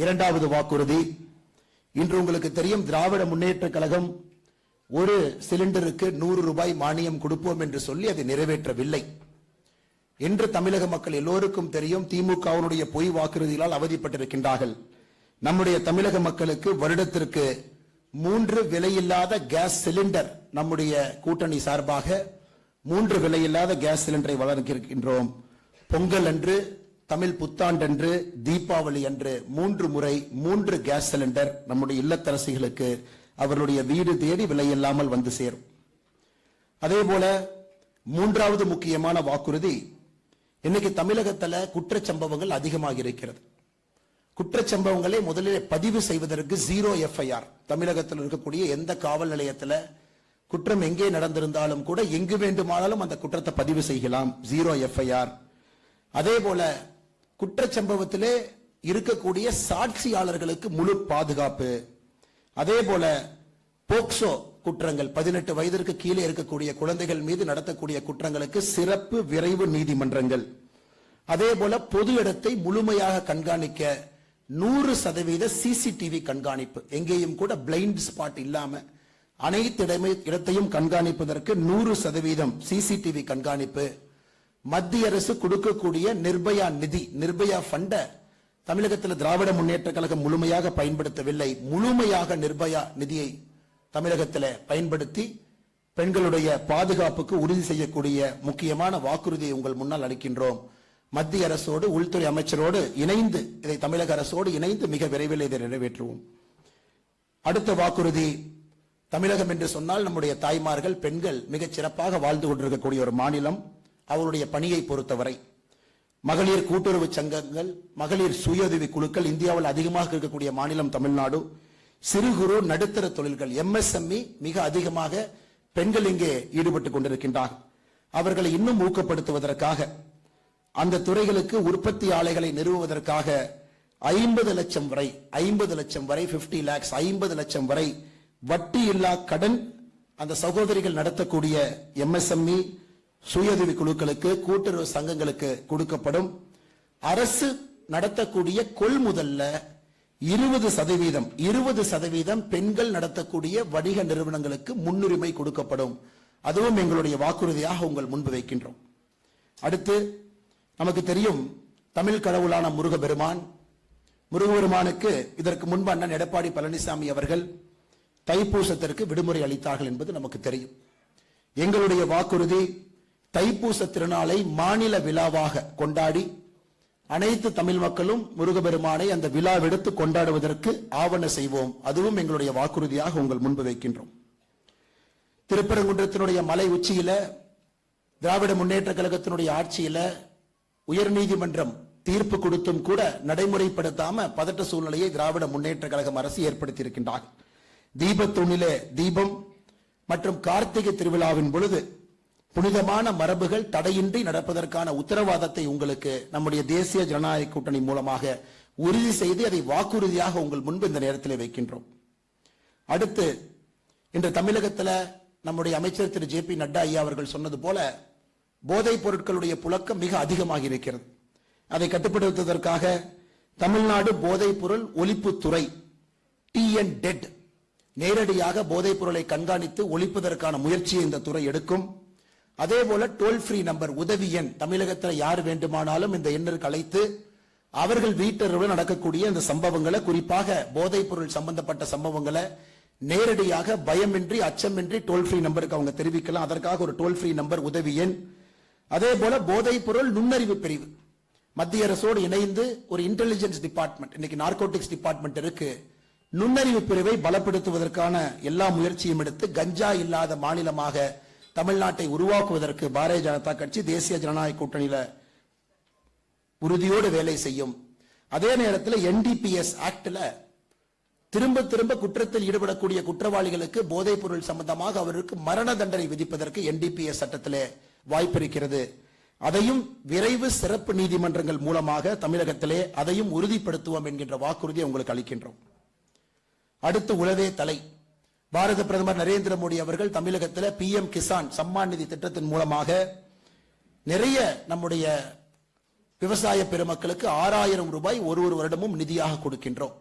இரண்டாவது வாக்குறுதி, இன்று உங்களுக்கு தெரியும், திராவிட முன்னேற்ற கழகம் ஒரு சிலிண்டருக்கு 100 ரூபாய் மானியம் கொடுப்போம் என்று சொல்லி அதை நிறைவேற்றவில்லை என்று தமிழக மக்கள் எல்லோருக்கும் தெரியும். திமுகவினுடைய பொய் வாக்குறுதிகளால் அவதிப்பட்டிருக்கின்றார்கள். நம்முடைய தமிழக மக்களுக்கு வருடத்திற்கு 3 விலையில்லாத கேஸ் சிலிண்டர் நம்முடைய கூட்டணி சார்பாக 3 விலையில்லாத கேஸ் சிலிண்டரை வழங்கியிருக்கின்றோம். பொங்கல் அன்று, தமிழ் புத்தாண்டன்று, தீபாவளி அன்று 3 முறை 3 கேஸ் சிலிண்டர் நம்முடைய இல்லத்தரசிகளுக்கு அவர்களுடைய வீடு தேடி விலையில்லாமல் வந்து சேரும். அதே போல மூன்றாவது முக்கியமான வாக்குறுதி, இன்னைக்கு தமிழகத்தில் குற்றச்சம்பவங்கள் அதிகமாக இருக்கிறது. குற்றச்சம்பவங்களை முதலில் பதிவு செய்வதற்கு 0 FIR, தமிழகத்தில் இருக்கக்கூடிய எந்த காவல் நிலையத்தில் குற்றம் எங்கே நடந்திருந்தாலும் கூட எங்கு வேண்டுமானாலும் அந்த குற்றத்தை பதிவு செய்யலாம், 0 FIR. அதே போல குற்றச்சம்பவத்திலே இருக்கக்கூடிய சாட்சியாளர்களுக்கு முழு பாதுகாப்பு. அதே போல போக்சோ குற்றங்கள், 18 வயதிற்கு கீழே இருக்கக்கூடிய குழந்தைகள் மீது நடத்தக்கூடிய குற்றங்களுக்கு சிறப்பு விரைவு நீதிமன்றங்கள். அதே போல பொது இடத்தை முழுமையாக கண்காணிக்க 100% CCTV கண்காணிப்பு, எங்கேயும் கூட பிளைண்ட் ஸ்பாட் இல்லாம அனைத்து இடத்தையும் கண்காணிப்பதற்கு 100% CCTV கண்காணிப்பு. மத்திய அரசு கொடுக்கக்கூடிய நிர்பயா நிதி, நிர்பயா ஃபண்ட தமிழகத்தில் திராவிட முன்னேற்ற கழகம் முழுமையாக பயன்படுத்தவில்லை. முழுமையாக நிர்பயா நிதியை தமிழகத்தில் பயன்படுத்தி பெண்களுடைய பாதுகாப்புக்கு உறுதி செய்யக்கூடிய முக்கியமான வாக்குறுதியை உங்கள் முன்னால் அளிக்கின்றோம். மத்திய அரசோடு, உள்துறை அமைச்சரோடு இணைந்து, இதை தமிழக அரசோடு இணைந்து மிக விரைவில் இதை நிறைவேற்றுவோம். அடுத்த வாக்குறுதி, தமிழகம் என்று சொன்னால் நம்முடைய தாய்மார்கள், பெண்கள் மிகச் சிறப்பாக வாழ்ந்து கொண்டிருக்கக்கூடிய ஒரு மாநிலம். அவருடைய பணியை பொறுத்தவரை மகளிர் கூட்டுறவு சங்கங்கள், மகளிர் சுயஉதவி குழுக்கள் இந்தியாவில் அதிகமாக இருக்கக்கூடிய மாநிலம் தமிழ்நாடு. சிறு குறு நடுத்தர தொழில்கள், MSME மிக அதிகமாக பெண்கள் இங்கே ஈடுபட்டுக் கொண்டிருக்கின்றார்கள். அவர்களை இன்னும் ஊக்கப்படுத்துவதற்காக, அந்த துறைகளுக்கு உற்பத்தி ஆலைகளை நிறுவுவதற்காக 50 லட்சம் வரை 50 lakhs 50 லட்சம் வரை வட்டி இல்லா கடன் அந்த சகோதரிகள் நடத்தக்கூடிய MSME சுயஉதவி குழுக்களுக்கு, கூட்டுறவு சங்கங்களுக்கு கொடுக்கப்படும். அரசு நடத்தக்கூடிய கொள்முதல்ல 20% பெண்கள் நடத்தக்கூடிய வணிக நிறுவனங்களுக்கு முன்னுரிமை கொடுக்கப்படும். அதுவும் எங்களுடைய வாக்குறுதியாக உங்கள் முன்பு வைக்கின்றோம். அடுத்து, நமக்கு தெரியும், தமிழ் கடவுளான முருகபெருமானுக்கு இதற்கு முன்பு அண்ணன் எடப்பாடி பழனிசாமி அவர்கள் தைப்பூசத்திற்கு விடுமுறை அளித்தார்கள் என்பது நமக்கு தெரியும். எங்களுடைய வாக்குறுதி, தைப்பூச திருநாளை மாநில விழாவாக கொண்டாடி அனைத்து தமிழ் மக்களும் முருகபெருமானை அந்த விழாவெடுத்து கொண்டாடுவதற்கு ஆவண செய்வோம். அதுவும் எங்களுடைய வாக்குறுதியாக உங்கள் முன்பு வைக்கின்றோம். திருப்பரங்குன்றத்தினுடைய மலை உச்சியில திராவிட முன்னேற்ற கழகத்தினுடைய ஆட்சியில உயர்நீதிமன்றம் தீர்ப்பு கொடுத்தும் கூட நடைமுறைப்படுத்தாம பதட்ட சூழ்நிலையை திராவிட முன்னேற்ற கழகம் அரசு ஏற்படுத்தி இருக்கின்றார். தீபத்தூணிலே தீபம் மற்றும் கார்த்திகை திருவிழாவின் பொழுது புனிதமான மரபுகள் தடையின்றி நடப்பதற்கான உத்தரவாதத்தை உங்களுக்கு நம்முடைய தேசிய ஜனநாயக கூட்டணி மூலமாக உறுதி செய்து அதை வாக்குறுதியாக உங்கள் முன்பு இந்த நேரத்தில் வைக்கின்றோம். அடுத்து இன்று தமிழகத்தில் நம்முடைய அமைச்சர் திரு ஜே பி நட்டா ஐயா அவர்கள் சொன்னது போல போதைப் பொருட்களுடைய புழக்கம் மிக அதிகமாக இருக்கிறது. அதை கட்டுப்படுத்துவதற்காக தமிழ்நாடு போதைப் பொருள் ஒழிப்புத்துறை TN-DED நேரடியாக போதைப் பொருளை கண்காணித்து ஒழிப்பதற்கான முயற்சியை இந்த துறை எடுக்கும். அதே போல டோல் ஃப்ரீ நம்பர் உதவி எண் தமிழகத்தில் யார் வேண்டுமானாலும் இந்த எண்ணிற்கு அழைத்து அவர்கள் வீட்டருவில் நடக்கக்கூடிய இந்த சம்பவங்களை, குறிப்பாக போதைப் பொருள் சம்பந்தப்பட்ட சம்பவங்களை நேரடியாக பயமின்றி அச்சமின்றி டோல் ஃப்ரீ நம்பருக்கு அவங்க தெரிவிக்கலாம். அதற்காக ஒரு டோல் ஃப்ரீ நம்பர் உதவி எண். அதே போல போதைப் பொருள் நுண்ணறிவு பிரிவு மத்திய அரசோடு இணைந்து ஒரு இன்டெலிஜென்ஸ் டிபார்ட்மெண்ட், இன்னைக்கு நார்கோட்டிக்ஸ் டிபார்ட்மெண்ட் இருக்கு. நுண்ணறிவு பிரிவை பலப்படுத்துவதற்கான எல்லா முயற்சியும் எடுத்து கஞ்சா இல்லாத மாநிலமாக தமிழ்நாட்டை உருவாக்குவதற்கு பாரதிய ஜனதா கட்சி தேசிய ஜனநாயக கூட்டணியில உறுதியோடு வேலை செய்யும். அதே நேரத்தில் NDPS ஆக்ட்ல திரும்ப திரும்ப குற்றத்தில் ஈடுபடக்கூடிய குற்றவாளிகளுக்கு போதைப் பொருள் சம்பந்தமாக அவருக்கு மரண தண்டனை விதிப்பதற்கு NDPS சட்டத்திலே வாய்ப்பு இருக்கிறது. அதையும் விரைவு சிறப்பு நீதிமன்றங்கள் மூலமாக தமிழகத்திலே அதையும் உறுதிப்படுத்துவோம் என்கின்ற வாக்குறுதியை உங்களுக்கு அளிக்கின்றோம். அடுத்து உழவே தலை. பாரத பிரதமர் நரேந்திர மோடி அவர்கள் தமிழகத்தில் PM கிசான் சம்மான் நிதி திட்டத்தின் மூலமாக நிறைய நம்முடைய விவசாய பெருமக்களுக்கு 6000 ரூபாய் ஒரு வருடமும் நிதியாக கொடுக்கின்றோம்.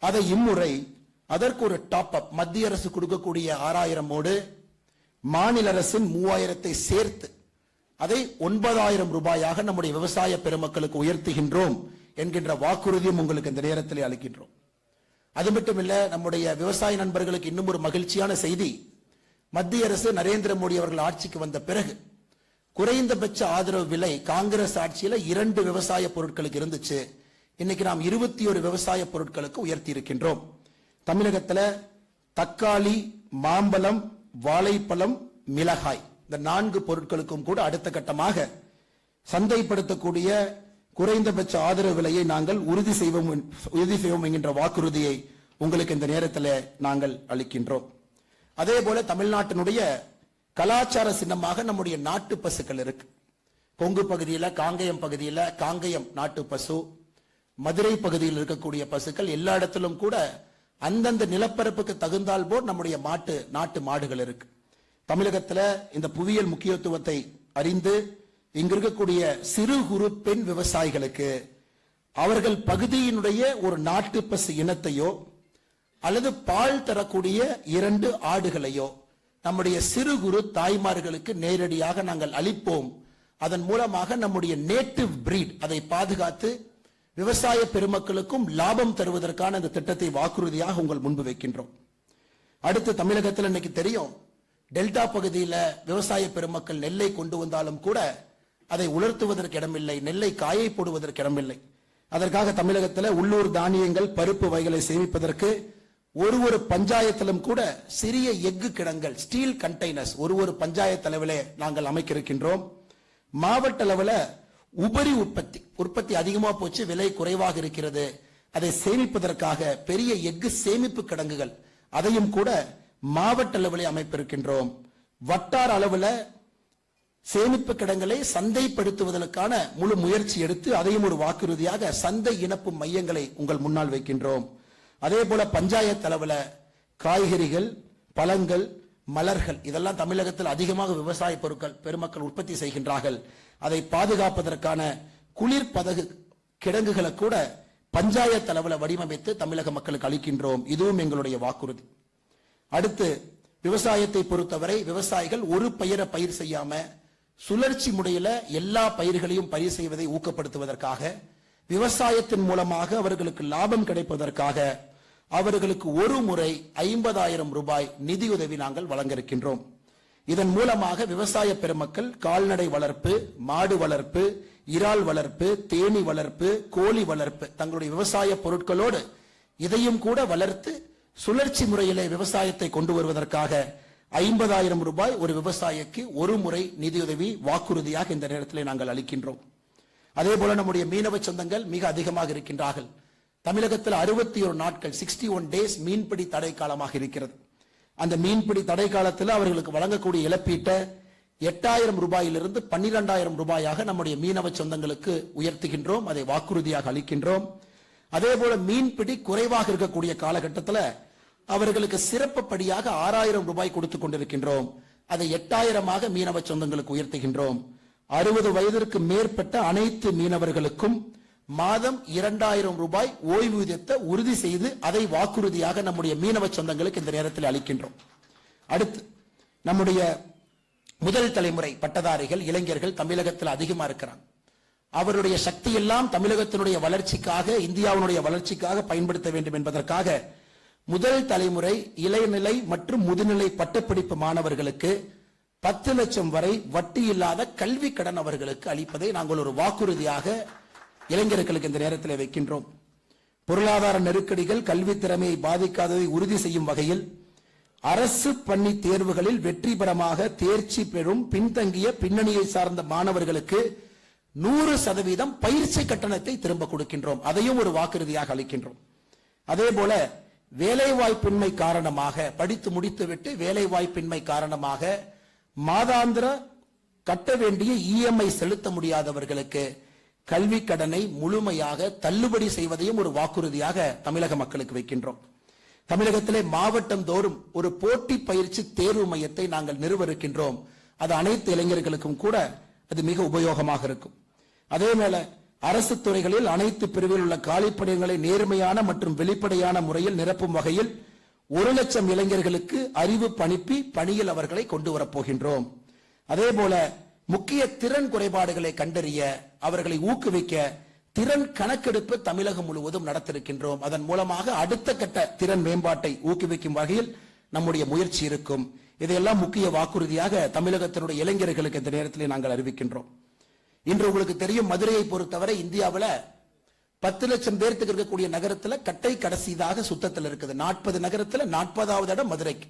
அதை இம்முறை அதற்கு ஒரு டாப் அப் மத்திய அரசு கொடுக்கக்கூடிய 6000 மாநில அரசின் 3000 சேர்த்து அதை 9000 ரூபாயாக நம்முடைய விவசாய பெருமக்களுக்கு உயர்த்துகின்றோம் என்கின்ற வாக்குறுதியும் உங்களுக்கு இந்த நேரத்தில் அளிக்கின்றோம். அது மட்டுமில்ல, நம்முடைய விவசாய நண்பர்களுக்கு இன்னும் ஒரு மகிழ்ச்சியான செய்தி. மத்திய அரசு நரேந்திர மோடி அவர்கள் ஆட்சிக்கு வந்த பிறகு குறைந்தபட்ச ஆதரவு விலை காங்கிரஸ் ஆட்சியில 2 விவசாய பொருட்களுக்கு இருந்துச்சு. இன்னைக்கு நாம் 21 விவசாய பொருட்களுக்கு உயர்த்தி இருக்கின்றோம். தமிழகத்தில் தக்காளி, மாம்பழம், வாழைப்பழம், மிளகாய் இந்த 4 பொருட்களுக்கும் கூட அடுத்த கட்டமாக சந்தைப்படுத்தக்கூடிய குறைந்தபட்ச ஆதரவு விலையை நாங்கள் உறுதி செய்வோம் என்கின்ற வாக்குறுதியை உங்களுக்கு இந்த நேரத்தில் நாங்கள் அளிக்கின்றோம். அதே போல தமிழ்நாட்டினுடைய கலாச்சார சின்னமாக நம்முடைய நாட்டு பசுக்கள் இருக்கு. கொங்கு பகுதியில், காங்கேயம் பகுதியில் காங்கேயம் நாட்டு பசு, மதுரை பகுதியில் இருக்கக்கூடிய பசுக்கள், எல்லா இடத்திலும் கூட அந்தந்த நிலப்பரப்புக்கு தகுந்தால் போல் நம்முடைய நாட்டு மாடுகள் இருக்கு. தமிழகத்தில் இந்த புவியியல் முக்கியத்துவத்தை அறிந்து இங்க இருக்கக்கூடிய சிறு குறு பெண் விவசாயிகளுக்கு அவர்கள் பகுதியினுடைய ஒரு நாட்டு பசு இனத்தையோ அல்லது பால் தரக்கூடிய 2 ஆடுகளையோ நம்முடைய சிறு குறு தாய்மார்களுக்கு நேரடியாக நாங்கள் அளிப்போம். அதன் மூலமாக நம்முடைய நேட்டிவ் பிரீட் அதை பாதுகாத்து விவசாய பெருமக்களுக்கும் லாபம் தருவதற்கான இந்த திட்டத்தை வாக்குறுதியாக உங்கள் முன்பு வைக்கின்றோம். அடுத்து தமிழகத்தில் இன்னைக்கு தெரியும், டெல்டா பகுதியில் விவசாய பெருமக்கள் நெல்லை கொண்டு வந்தாலும் கூட அதை உலர்த்துவதற்கு இடமில்லை, நெல்லை காயை போடுவதற்கு இடமில்லை. அதற்காக தமிழகத்தில் உள்ளூர் தானியங்கள், பருப்பு வகைகளை சேமிப்பதற்கு ஒரு பஞ்சாயத்திலும் கூட சிறிய எஃகு கிடங்கள், ஸ்டீல் கண்டெய்னர்ஸ் ஒரு பஞ்சாயத்து அளவிலே நாங்கள் அமைக்க இருக்கின்றோம். மாவட்ட அளவில் உபரி உற்பத்தி அதிகமாக போச்சு, விலை குறைவாக இருக்கிறது, அதை சேமிப்பதற்காக பெரிய எஃகு சேமிப்பு கிடங்குகள் அதையும் கூட மாவட்ட அளவிலே அமைப்பிருக்கின்றோம். வட்டார அளவில் சேமிப்பு கிடங்களை சந்தைப்படுத்துவதற்கான முழு முயற்சி எடுத்து அதையும் ஒரு வாக்குறுதியாக சந்தை இணைப்பு மையங்களை உங்கள் முன்னால் வைக்கின்றோம். அதே போல பஞ்சாயத்து அளவில் காய்கறிகள், பழங்கள், மலர்கள் இதெல்லாம் தமிழகத்தில் அதிகமாக விவசாய பெருமக்கள் உற்பத்தி செய்கின்றார்கள். அதை பாதுகாப்பதற்கான குளிர் பதகு கிடங்குகளை கூட பஞ்சாயத்து அளவில் வடிவமைத்து தமிழக மக்களுக்கு அளிக்கின்றோம். இதுவும் எங்களுடைய வாக்குறுதி. அடுத்து விவசாயத்தை பொறுத்தவரை விவசாயிகள் ஒரு பயிரை பயிர் செய்யாம சுழற்சி முறையில எல்லா பயிர்களையும் பயிர் செய்வதை ஊக்கப்படுத்துவதற்காக, விவசாயத்தின் மூலமாக அவர்களுக்கு லாபம் கிடைப்பதற்காக அவர்களுக்கு ஒரு முறை 50,000 ரூபாய் நிதியுதவி நாங்கள் வழங்க இருக்கின்றோம். இதன் மூலமாக விவசாய பெருமக்கள் கால்நடை வளர்ப்பு, மாடு வளர்ப்பு, இறால் வளர்ப்பு, தேனீ வளர்ப்பு, கோழி வளர்ப்பு தங்களுடைய விவசாய பொருட்களோடு இதையும் கூட வளர்த்து சுழற்சி முறையிலே விவசாயத்தை கொண்டு வருவதற்காக 50,000 ரூபாய் ஒரு விவசாயிக்கு ஒரு முறை நிதியுதவி வாக்குறுதியாக இந்த நேரத்தில் நாங்கள் அளிக்கின்றோம். அதே போல நம்முடைய மீனவ சொந்தங்கள் மிக அதிகமாக இருக்கின்றார்கள். தமிழகத்தில் 61 நாட்கள் 61 டேஸ் மீன்பிடி தடை காலமாக இருக்கிறது. அந்த மீன்பிடி தடை காலத்தில் அவர்களுக்கு வழங்கக்கூடிய இழப்பீட்டை 8,000 ரூபாயிலிருந்து 12,000 ரூபாயாக நம்முடைய மீனவ சொந்தங்களுக்கு உயர்த்துகின்றோம். அதை வாக்குறுதியாக அளிக்கின்றோம். அதே போல மீன்பிடி குறைவாக இருக்கக்கூடிய காலகட்டத்தில் அவர்களுக்கு சிறப்பு படியாக 6,000 ரூபாய் கொடுத்துக் கொண்டிருக்கின்றோம். அதை 8,000 மீனவ சொந்தங்களுக்கு உயர்த்துகின்றோம். 60 வயதிற்கு மேற்பட்ட அனைத்து மீனவர்களுக்கும் மாதம் 2,000 ரூபாய் ஓய்வூதியத்தை உறுதி செய்து அதை வாக்குறுதியாக நம்முடைய மீனவ சொந்தங்களுக்கு இந்த நேரத்தில் அளிக்கின்றோம். அடுத்து நம்முடைய முதல் தலைமுறை பட்டதாரிகள், இளைஞர்கள் தமிழகத்தில் அதிகமா இருக்கிறாங்க. அவருடைய சக்தி எல்லாம் தமிழகத்தினுடைய வளர்ச்சிக்காக, இந்தியாவினுடைய வளர்ச்சிக்காக பயன்படுத்த வேண்டும் என்பதற்காக முதல் தலைமுறை இளநிலை மற்றும் முதுநிலை பட்டப்படிப்பு மாணவர்களுக்கு 10 லட்சம் வரை வட்டி இல்லாத கல்வி கடன் அவர்களுக்கு அளிப்பதை நாங்கள் ஒரு வாக்குறுதியாக இளைஞர்களுக்கு இந்த நேரத்தில் வைக்கின்றோம். பொருளாதார நெருக்கடிகள் கல்வி திறமையை பாதிக்காததை உறுதி செய்யும் வகையில் அரசு பள்ளி தேர்வுகளில் வெற்றிகரமாக தேர்ச்சி பெறும் பின்தங்கிய பின்னணியை சார்ந்த மாணவர்களுக்கு 100% பயிற்சி கட்டணத்தை திரும்ப கொடுக்கின்றோம். அதையும் ஒரு வாக்குறுதியாக அளிக்கின்றோம். அதே போல வேலைவாய்ப்பின்மை காரணமாக, படித்து முடித்துவிட்டு வேலைவாய்ப்பின்மை காரணமாக மாதாந்திர கட்ட வேண்டிய இஎம்ஐ செலுத்த முடியாதவர்களுக்கு கல்வி கடனை முழுமையாக தள்ளுபடி செய்வதையும் ஒரு வாக்குறுதியாக தமிழக மக்களுக்கு வைக்கின்றோம். தமிழகத்திலே மாவட்டம் தோறும் ஒரு போட்டி பயிற்சி தேர்வு மையத்தை நாங்கள் நிறுவ அது அனைத்து இளைஞர்களுக்கும் கூட அது மிக உபயோகமாக இருக்கும். அதே போல அரசு துறைகளில் அனைத்து பிரிவில் உள்ள காலிப்பணிகளை நேர்மையான மற்றும் வெளிப்படையான முறையில் நிரப்பும் வகையில் 1 லட்சம் இளைஞர்களுக்கு அறிவு பணிப்பி பணியில் அவர்களை கொண்டு வரப்போகின்றோம். அதே போல முக்கிய திறன் குறைபாடுகளை கண்டறிய அவர்களை ஊக்குவிக்க திறன் கணக்கெடுப்பு தமிழகம் முழுவதும் நடத்திருக்கின்றோம். அதன் மூலமாக அடுத்த கட்ட திறன் மேம்பாட்டை ஊக்குவிக்கும் வகையில் நம்முடைய முயற்சி இருக்கும். இதையெல்லாம் முக்கிய வாக்குறுதியாக தமிழகத்தினுடைய இளைஞர்களுக்கு இந்த நேரத்தில் நாங்கள் அறிவிக்கின்றோம். இன்று உங்களுக்கு தெரியும், மதுரையை பொறுத்தவரை இந்தியாவில் 10 லட்சம் பேருக்கு இருக்கக்கூடிய நகரத்தில் கட்டை கடைசியாக சுத்தத்தில் இருக்குது. 40 நகரத்தில் 40வது இடம் மதுரைக்கு.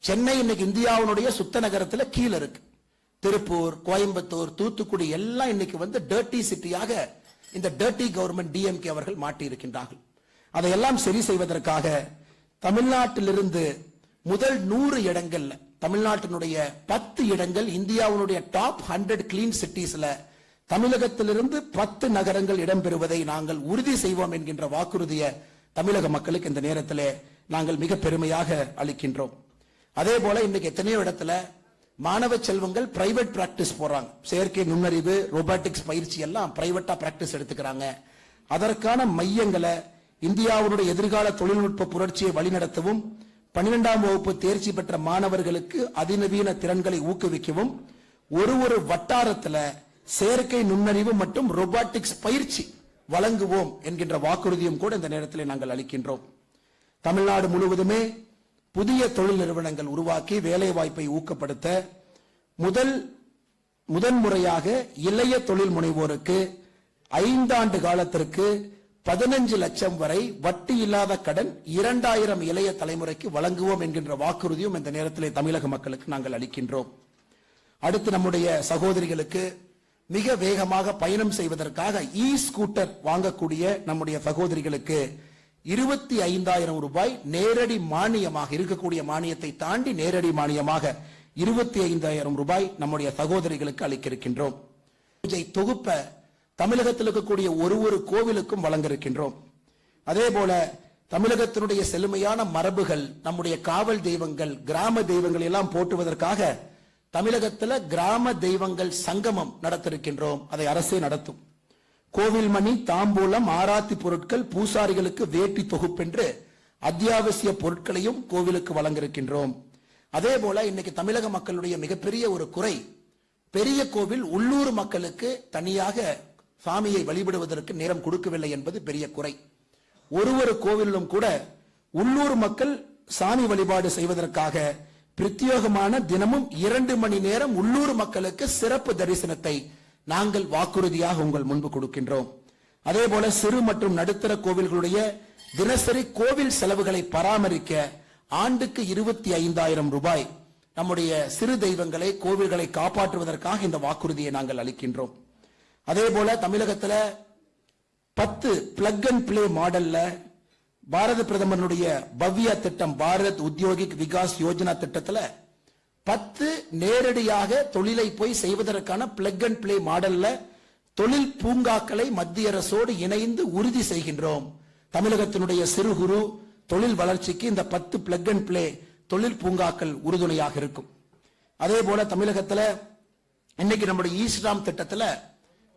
சென்னை இன்னைக்கு இந்தியாவுடைய சுத்த நகரத்தில் கீழே இருக்கு. திருப்பூர், கோயம்புத்தூர், தூத்துக்குடி எல்லாம் இன்னைக்கு டர்ட்டி சிட்டியாக இந்த டர்ட்டி கவர்மெண்ட் டிஎம்கே அவர்கள் மாட்டி இருக்கின்றார்கள். அதையெல்லாம் சரி செய்வதற்காக தமிழ்நாட்டிலிருந்து முதல் 100 இடங்கள்ல தமிழ்நாட்டினுடைய 10 இடங்கள் இந்தியாவுடைய டாப் 100 கிளீன் சிட்டிஸ்ல தமிழகத்திலிருந்து 10 நகரங்கள் இடம்பெறுவதை நாங்கள் உறுதி செய்வோம் என்கின்ற வாக்குறுதியை தமிழக மக்களுக்கு இந்த நேரத்தில் நாங்கள் மிக பெருமையாக அளிக்கின்றோம். அதே போல இன்னைக்கு எத்தனையோ இடத்துல மாணவ செல்வங்கள் பிரைவேட் பிராக்டிஸ் போறாங்க. செயற்கை நுண்ணறிவு, ரோபாட்டிக்ஸ் பயிற்சி எல்லாம் பிரைவேட்டா பிராக்டிஸ் எடுத்துக்கிறாங்க. அதற்கான மையங்களை இந்தியாவுடைய எதிர்கால தொழில்நுட்ப புரட்சியை வழிநடத்தவும் 12ஆம் வகுப்பு தேர்ச்சி பெற்ற மாணவர்களுக்கு அதிநவீன திறன்களை ஊக்குவிக்கவும் ஒரு வட்டாரத்தில் செயற்கை நுண்ணறிவு மற்றும் ரோபாட்டிக்ஸ் பயிற்சி வழங்குவோம் என்கின்ற வாக்குறுதியும் கூட இந்த நேரத்தில் நாங்கள் அளிக்கின்றோம். தமிழ்நாடு முழுவதுமே புதிய தொழில் நிறுவனங்கள் உருவாக்கி வேலை வாய்ப்பை ஊக்கப்படுத்த முதன்முறையாக இளைய தொழில் முனைவோருக்கு 5 ஆண்டு காலத்திற்கு 15 லட்சம் வரை வட்டி இல்லாத கடன் 2000 இளைய தலைமுறைக்கு வழங்குவோம் என்கின்ற வாக்குறுதியும் இந்த நேரத்தில் தமிழக மக்களுக்கு நாங்கள் அளிக்கின்றோம். அடுத்து நம்முடைய சகோதரிகளுக்கு மிக வேகமாக பயணம் செய்வதற்காக இ ஸ்கூட்டர் வாங்கக்கூடிய நம்முடைய சகோதரிகளுக்கு 25,000 ரூபாய் நேரடி மானியமாக, இருக்கக்கூடிய மானியத்தை தாண்டி நேரடி மானியமாக 25,000 ரூபாய் நம்முடைய சகோதரிகளுக்கு அளிக்க இருக்கின்றோம். பூஜை தொகுப்ப தமிழகத்தில் இருக்கக்கூடிய ஒரு கோவிலுக்கும் வழங்க இருக்கின்றோம். அதே போல தமிழகத்தினுடைய செழுமையான மரபுகள், நம்முடைய காவல் தெய்வங்கள், கிராம தெய்வங்கள் எல்லாம் போற்றுவதற்காக தமிழகத்தில் கிராம தெய்வங்கள் சங்கமம் நடத்திருக்கின்றோம். அதை அரசே நடத்தும். கோவில் மணி, தாம்பூலம், ஆராத்தி பொருட்கள், பூசாரிகளுக்கு வேட்டி தொகுப்பென்று அத்தியாவசிய பொருட்களையும் கோவிலுக்கு வழங்கியிருக்கின்றோம். அதே போல இன்னைக்கு தமிழக மக்களுடைய மிகப்பெரிய ஒரு குறை, பெரிய கோவில் உள்ளூர் மக்களுக்கு தனியாக சாமியை வழிபடுவதற்கு நேரம் கொடுக்கவில்லை என்பது பெரிய குறை. ஒரு கோவிலும் கூட உள்ளூர் மக்கள் சாமி வழிபாடு செய்வதற்காக பிரத்யேகமான தினமும் 2 மணி நேரம் உள்ளூர் மக்களுக்கு சிறப்பு தரிசனத்தை நாங்கள் வாக்குறுதியாக உங்கள் முன்பு கொடுக்கின்றோம். அதே போல சிறு மற்றும் நடுத்தர கோவில்களுடைய தினசரி கோவில் செலவுகளை பராமரிக்க ஆண்டுக்கு 25,000 ரூபாய் நம்முடைய சிறு தெய்வங்களை கோவில்களை காப்பாற்றுவதற்காக இந்த வாக்குறுதியை நாங்கள் அளிக்கின்றோம். அதே போல தமிழகத்துல 10 பிளக் அண்ட் பிளே மாடல்ல பாரத பிரதமருடைய பவ்யா திட்டம் பாரத் உத்யோகிக் விகாஸ் யோஜனா திட்டத்துல 10 நேரடியாக தொழிலை போய் செய்வதற்கான பிளக் அண்ட் பிளே மாடல்ல தொழில் பூங்காக்களை மத்திய அரசோடு இணைந்து உறுதி செய்கின்றோம். தமிழகத்தினுடைய சிறு குறு தொழில் வளர்ச்சிக்கு இந்த 10 பிளக் அண்ட் பிளே தொழில் பூங்காக்கள் உறுதுணையாக இருக்கும். அதே போல தமிழகத்துல இன்னைக்கு நம்முடைய ஈஸ்டாம் திட்டத்துல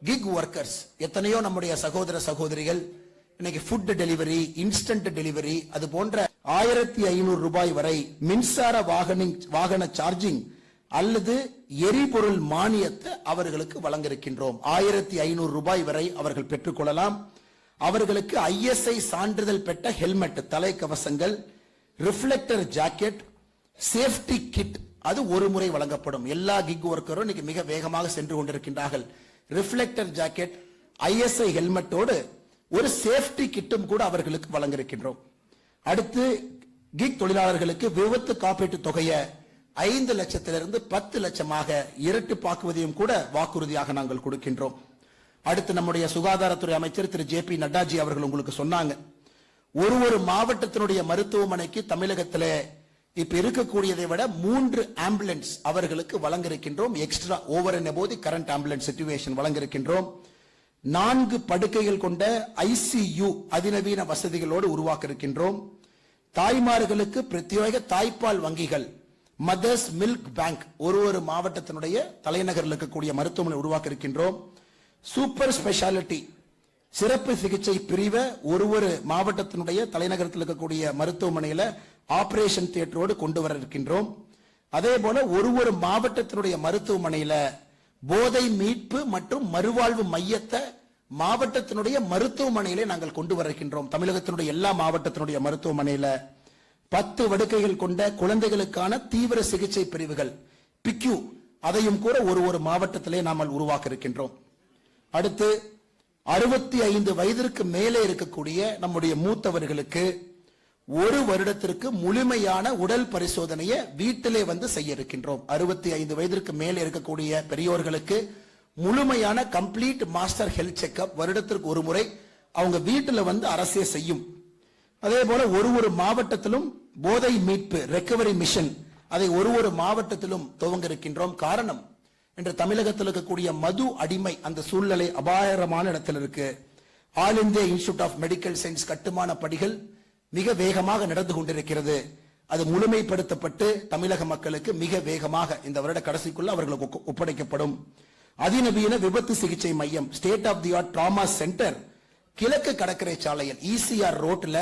கிக் ஒர்க்கர்ஸ் எத்தனையோ நம்முடைய சகோதர சகோதரிகள் இன்னைக்கு ஃபுட் டெலிவரி, இன்ஸ்டன்ட் டெலிவரி, அது போன்ற 1,500 ரூபாய் வரை மின்சார வாகன சார்ஜிங் அல்லது எரிபொருள் மானியத்தை அவர்களுக்கு வழங்க இருக்கின்றோம். 1,500 ரூபாய் வரை அவர்கள் பெற்றுக்கொள்ளலாம். அவர்களுக்கு ISI சான்றிதழ் பெற்ற ஹெல்மெட், தலைக்கவசங்கள், ரிஃப்ளெக்டர் ஜாக்கெட், சேஃப்டி கிட் அது ஒரு முறை வழங்கப்படும். எல்லா கிக் ஒர்க்கரும் இன்னைக்கு மிக வேகமாக சென்று கொண்டிருக்கின்றார்கள். ரிஃப்ளெக்டர் ஜாக்கெட், ISI ஹெல்மெட்டோடு ஒரு சேஃப்டி கிட்டும் கூட அவர்களுக்கு வழங்க இருக்கின்றோம். அடுத்து கிக் தொழிலாளர்களுக்கு விபத்து காப்பீட்டு தொகையை 5 லட்சத்திலிருந்து 10 லட்சமாக இரட்டிப்பாக்குவதையும் கூட வாக்குறுதியாக நாங்கள் கொடுக்கின்றோம். அடுத்து நம்முடைய சுகாதாரத்துறை அமைச்சர் திரு JP நட்டாஜி அவர்கள் உங்களுக்கு சொன்னாங்க, ஒரு மாவட்டத்தினுடைய மருத்துவமனைக்கு தமிழகத்திலே இப்ப இருக்கக்கூடியதை விட 3 ஆம்புலன்ஸ் அவர்களுக்கு வழங்க இருக்கின்றோம். Extra over and above the current ambulance situation வழங்க இருக்கின்றோம். 4 படுக்கைகள் கொண்ட ICU அதிநவீன வசதிகளோடு உருவாக்க இருக்கின்றோம். தாய்மார்களுக்கு பிரத்யேக தாய்ப்பால் வங்கிகள், மதர்ஸ் மில்க் பேங்க் ஒரு மாவட்டத்தினுடைய தலைநகரில் இருக்கக்கூடிய மருத்துவமனை உருவாக்க இருக்கின்றோம். சூப்பர் ஸ்பெஷாலிட்டி சிறப்பு சிகிச்சை பிரிவை ஒரு மாவட்டத்தினுடைய தலைநகரத்தில் இருக்கக்கூடிய மருத்துவமனையில ஆபரேஷன் தியேட்டரோடு கொண்டு வர இருக்கின்றோம். அதே போல ஒரு மாவட்டத்தினுடைய மருத்துவமனையில போதை மீட்பு மற்றும் மறுவாழ்வு மையத்தை மாவட்டத்தினுடைய மருத்துவமனையிலே நாங்கள் கொண்டு வர இருக்கின்றோம். தமிழகத்தினுடைய எல்லா மாவட்டத்தினுடைய மருத்துவமனையில 10 படுக்கைகள் கொண்ட குழந்தைகளுக்கான தீவிர சிகிச்சை பிரிவுகள் PICU அதையும் கூட ஒரு மாவட்டத்திலே நாம் உருவாக்க இருக்கின்றோம். அடுத்து 65 வயதிற்கு மேலே இருக்கக்கூடிய நம்முடைய மூத்தவர்களுக்கு 1 வருடத்திற்கு முழுமையான உடல் பரிசோதனையை வீட்டிலே வந்து செய்ய இருக்கின்றோம். 65 வயதிற்கு மேலே இருக்கக்கூடிய பெரியோர்களுக்கு முழுமையான கம்ப்ளீட் மாஸ்டர் ஹெல்த் செக்அப் வருடத்திற்கு ஒரு முறை அவங்க வீட்டில் வந்து அரசே செய்யும். அதே போல ஒரு மாவட்டத்திலும் போதை மீட்பு ரெக்கவரி மிஷன் அதை ஒரு மாவட்டத்திலும் துவங்க இருக்கின்றோம். காரணம், இன்று தமிழகத்தில் இருக்கக்கூடிய மது அடிமை அந்த சூழ்நிலை அபாயகரமான இடத்தில் இருக்கு. All India Institute of Medical Science கட்டுமான பணிகள் மிக வேகமாக நடந்து கொண்டிருக்கிறது. அது முழுமைப்படுத்தப்பட்டு தமிழக மக்களுக்கு மிக வேகமாக இந்த வருட கடைசிக்குள்ள அவர்களுக்கு ஒப்படைக்கப்படும். அதிநவீன விபத்து சிகிச்சை மையம் state of the art trauma centre கிழக்கு கடற்கரை சாலையில் ECR ரோட்ல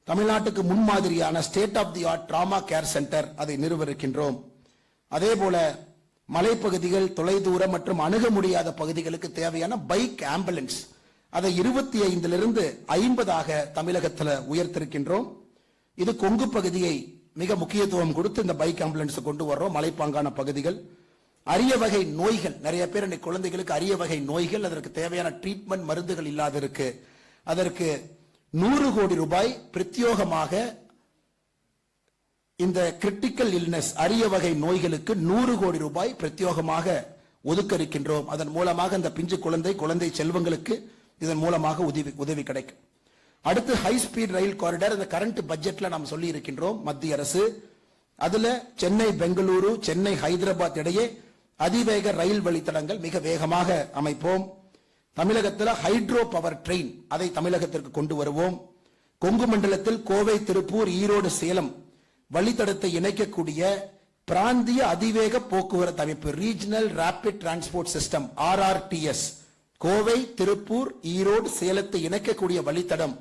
தமிழ்நாட்டுக்கு முன்மாதிரியான state of the art trauma care centre அதை நிறுவ இருக்கின்றோம். அதே போல மலைப்பகுதிகள், தொலைதூர மற்றும் அணுக முடியாத பகுதிகளுக்கு தேவையான பைக் ஆம்புலன்ஸ் அதை 25லிருந்து 50ஆக தமிழகத்தில் உயர்த்திருக்கின்றோம். இது கொங்கு பகுதியை மிக முக்கியத்துவம் கொடுத்து இந்த பைக் ஆம்புலன்ஸ் கொண்டு வர்றோம். மலைப்பாங்கான பகுதிகள், அரிய வகை நோய்கள், நிறைய பேர் இன்னைக்கு குழந்தைகளுக்கு அரிய வகை நோய்கள், அதற்கு தேவையான ட்ரீட்மெண்ட் மருந்துகள் இல்லாத இருக்கு. அதற்கு 100 கோடி ரூபாய் பிரத்யேகமாக இந்த கிரிட்டிக்கல் இல்னஸ் அரிய வகை நோய்களுக்கு 100 கோடி ரூபாய் பிரத்யேகமாக ஒதுக்க இருக்கின்றோம். அதன் மூலமாக இந்த பிஞ்சு குழந்தை செல்வங்களுக்கு இதன் மூலமாக உதவி கிடைக்கும். அடுத்து ஹை ஸ்பீட் ரயில் காரிடார் இந்த கரண்ட் பட்ஜெட்ல நாம் சொல்லி இருக்கின்றோம் மத்திய அரசு. அதுல சென்னை பெங்களூரு, சென்னை ஹைதராபாத் இடையே அதிவேக ரயில் வழித்தடங்கள் மிக வேகமாக அமைப்போம். தமிழகத்தில் ஹைட்ரோ பவர் ட்ரெயின் அதை தமிழகத்திற்கு கொண்டு வருவோம். கொங்கு மண்டலத்தில் கோவை, திருப்பூர், ஈரோடு, சேலம் வழித்தடத்தை இணைக்கக்கூடிய பிராந்திய அதிவேக போக்குவரத்து அமைப்பு regional rapid transport system RRTS Kovai, Tiruppur, Erode, சேலத்தை இணைக்கக்கூடிய வழித்தடம்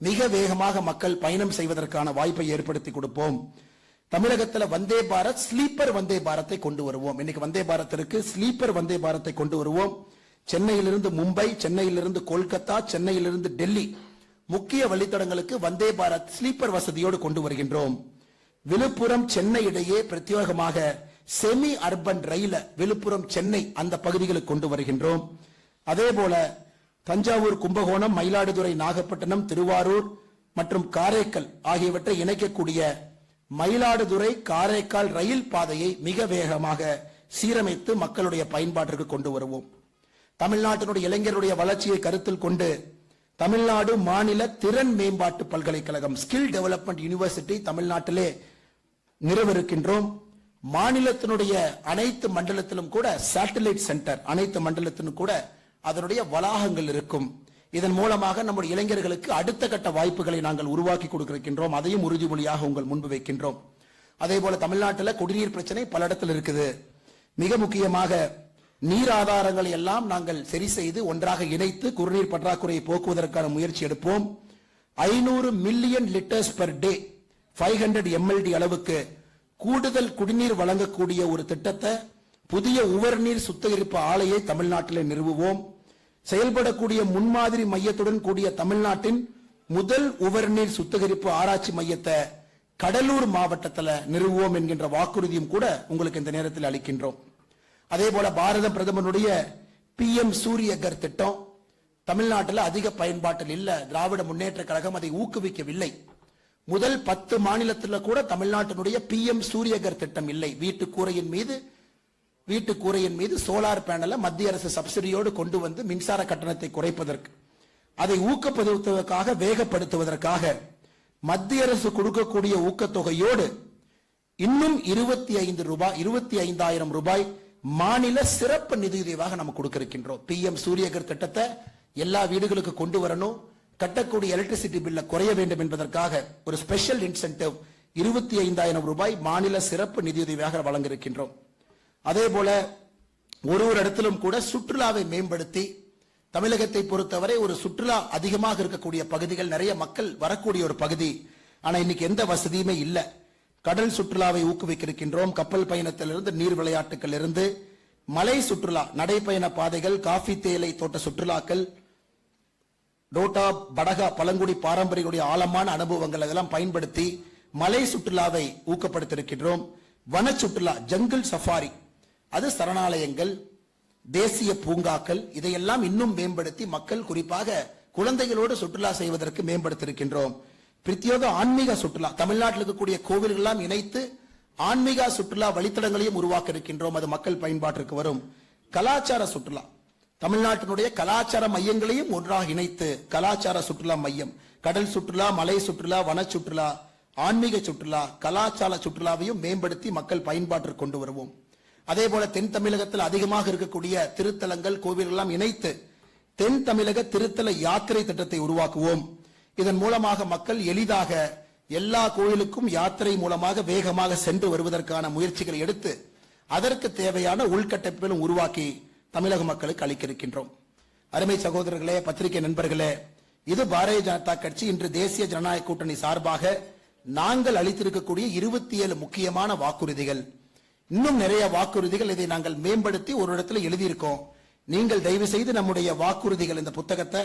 மிக வேகமாக மக்கள் பயணம் செய்வதற்கான வாய்ப்பை ஏற்படுத்தி கொடுப்போம். தமிழகத்தில் வந்தே பாரத் ஸ்லீப்பர் வந்தே பாரத்தை கொண்டு வருவோம். இன்னைக்கு வந்தே பாரத்திற்கு ஸ்லீப்பர் வந்தே பாரத்தை கொண்டு வருவோம். சென்னையிலிருந்து மும்பை, சென்னையிலிருந்து கொல்கத்தா, சென்னையிலிருந்து டெல்லி முக்கிய வழித்தடங்களுக்கு வந்தே பாரத் ஸ்லீப்பர் வசதியோடு கொண்டு வருகின்றோம். விழுப்புரம் சென்னை இடையே பிரத்யேகமாக செமி அர்பன் ரயில விழுப்புரம் சென்னை அந்த பகுதிகளுக்கு கொண்டு வருகின்றோம். அதே போல தஞ்சாவூர், கும்பகோணம், மயிலாடுதுறை, நாகப்பட்டினம், திருவாரூர் மற்றும் காரைக்கால் ஆகியவற்றை இணைக்கக்கூடிய மயிலாடுதுறை காரைக்கால் ரயில் பாதையை மிக வேகமாக சீரமைத்து மக்களுடைய பயன்பாட்டிற்கு கொண்டு வருவோம். தமிழ்நாட்டினுடைய இளைஞருடைய வளர்ச்சியை கருத்தில் கொண்டு தமிழ்நாடு மாநில திறன் மேம்பாட்டு பல்கலைக்கழகம் ஸ்கில் டெவலப்மெண்ட் யூனிவர்சிட்டி தமிழ்நாட்டிலே நிறுவருக்கின்றோம். மாநிலத்தினுடைய அனைத்து மண்டலத்திலும் கூட சேட்டலைட் சென்டர், அனைத்து மண்டலத்திலும் கூட அதனுடைய வளாகங்கள் இருக்கும். இதன் மூலமாக நம்முடைய இளைஞர்களுக்கு அடுத்த கட்ட வாய்ப்புகளை நாங்கள் உருவாக்கி கொடுக்கின்றோம். அதையும் உறுதிமொழியாக உங்கள் முன்பு வைக்கின்றோம். அதே போல தமிழ்நாட்டில் குடிநீர் பிரச்சனை பல இடத்தில் இருக்குது. மிக முக்கியமாக நீர் ஆதாரங்களை எல்லாம் நாங்கள் சரி செய்து ஒன்றாக இணைத்து குடிநீர் பற்றாக்குறையை போக்குவதற்கான முயற்சி எடுப்போம். 500 million litres per day 500 MLD அளவுக்கு கூடுதல் குடிநீர் வழங்கக்கூடிய ஒரு திட்டத்தை, புதிய உவர்நீர் சுத்திகரிப்பு ஆலையை தமிழ்நாட்டிலே நிறுவுவோம். செயல்படக்கூடிய முன்மாதிரி மையத்துடன் கூடிய தமிழ்நாட்டின் முதல் உவர்நீர் சுத்திகரிப்பு ஆராய்ச்சி மையத்தை கடலூர் மாவட்டத்தில் நிறுவுவோம் என்கின்ற வாக்குறுதியும் கூட உங்களுக்கு இந்த நேரத்தில் அளிக்கின்றோம். அதே போல பாரத பிரதமருடைய PM சூரியகர் திட்டம் தமிழ்நாட்டில் அதிக பயன்பாட்டில் இல்ல. திராவிட முன்னேற்ற கழகம் அதை ஊக்குவிக்கவில்லை. முதல் 10 மாநிலத்தில் கூட தமிழ்நாட்டினுடைய PM சூரியகர் திட்டம் இல்லை. வீட்டுக்கூரையின் மீது சோலார் பேனலை மத்திய அரசு சப்சிடியோடு கொண்டு வந்து மின்சார கட்டணத்தை குறைப்பதற்கு, அதை ஊக்கப்படுத்துவதற்காக, வேகப்படுத்துவதற்காக மத்திய அரசு கொடுக்கக்கூடிய ஊக்கத்தொகையோடு இன்னும் 25,000 ரூபாய் மாநில சிறப்பு நிதியுதவியாக நம்ம கொடுக்க இருக்கின்றோம். PM சூரியகர் திட்டத்தை எல்லா வீடுகளுக்கு கொண்டு வரணும், கட்டக்கூடிய எலக்ட்ரிசிட்டி பில்ல குறைய வேண்டும் என்பதற்காக ஒரு ஸ்பெஷல் இன்சென்டிவ் 25,000 ரூபாய் மாநில சிறப்பு நிதியுதவியாக வழங்க இருக்கின்றோம். அதே போல ஒரு இடத்திலும் கூட சுற்றுலாவை மேம்படுத்தி, தமிழகத்தை பொறுத்தவரை ஒரு சுற்றுலா அதிகமாக இருக்கக்கூடிய பகுதிகள், நிறைய மக்கள் வரக்கூடிய ஒரு பகுதி. ஆனா இன்னைக்கு எந்த வசதியுமே இல்லை. கடல் சுற்றுலாவை ஊக்குவிக்க இருக்கின்றோம். கப்பல் பயணத்திலிருந்து, நீர் விளையாட்டுகள் இருந்து, மலை சுற்றுலா, நடைப்பயண பாதைகள், காஃபி தேயிலை தோட்ட சுற்றுலாக்கள், டோட்டா, படகா, பழங்குடி பாரம்பரிய ஆழமான அனுபவங்கள் அதெல்லாம் பயன்படுத்தி மலை சுற்றுலாவை ஊக்கப்படுத்த இருக்கின்றோம். வன சுற்றுலா, ஜங்கிள் சஃபாரி, அது சரணாலயங்கள், தேசிய பூங்காக்கள், இதையெல்லாம் இன்னும் மேம்படுத்தி மக்கள், குறிப்பாக குழந்தைகளோடு சுற்றுலா செய்வதற்கு மேம்படுத்த இருக்கின்றோம். பிரத்யேக ஆன்மீக சுற்றுலா, தமிழ்நாட்டில் இருக்கக்கூடிய கோவில்கள் எல்லாம் இணைத்து ஆன்மீக சுற்றுலா வழித்தடங்களையும் உருவாக்க இருக்கின்றோம். அது மக்கள் பயன்பாட்டிற்கு வரும். கலாச்சார சுற்றுலா, தமிழ்நாட்டினுடைய கலாச்சார மையங்களையும் ஒன்றாக இணைத்து கலாச்சார சுற்றுலா மையம், கடல் சுற்றுலா, மலை சுற்றுலா, வன சுற்றுலா, ஆன்மீக சுற்றுலா, கலாச்சார சுற்றுலாவையும் மேம்படுத்தி மக்கள் பயன்பாட்டிற்கு கொண்டு வருவோம். அதே போல தென் தமிழகத்தில் அதிகமாக இருக்கக்கூடிய திருத்தலங்கள், கோவில்கள் எல்லாம் இணைத்து தென் தமிழக திருத்தல யாத்திரை திட்டத்தை உருவாக்குவோம். இதன் மூலமாக மக்கள் எளிதாக எல்லா கோயிலுக்கும் யாத்திரை மூலமாக வேகமாக சென்று வருவதற்கான முயற்சிகளை எடுத்து அதற்கு தேவையான உள்கட்டமைப்புகளும் உருவாக்கி தமிழக மக்களுக்கு அளிக்க இருக்கின்றோம். அருமை சகோதரர்களே, பத்திரிகை நண்பர்களே, இது பாரதிய ஜனதா கட்சி இன்று தேசிய ஜனநாயக கூட்டணி சார்பாக நாங்கள் அளித்திருக்கக்கூடிய 27 முக்கியமான வாக்குறுதிகள். இன்னும் நிறைய வாக்குறுதிகள், இதை நாங்கள் மேம்படுத்தி ஒரு இடத்துல எழுதியிருக்கோம். நீங்கள் தயவு செய்து நம்முடைய வாக்குறுதிகள், இந்த புத்தகத்தை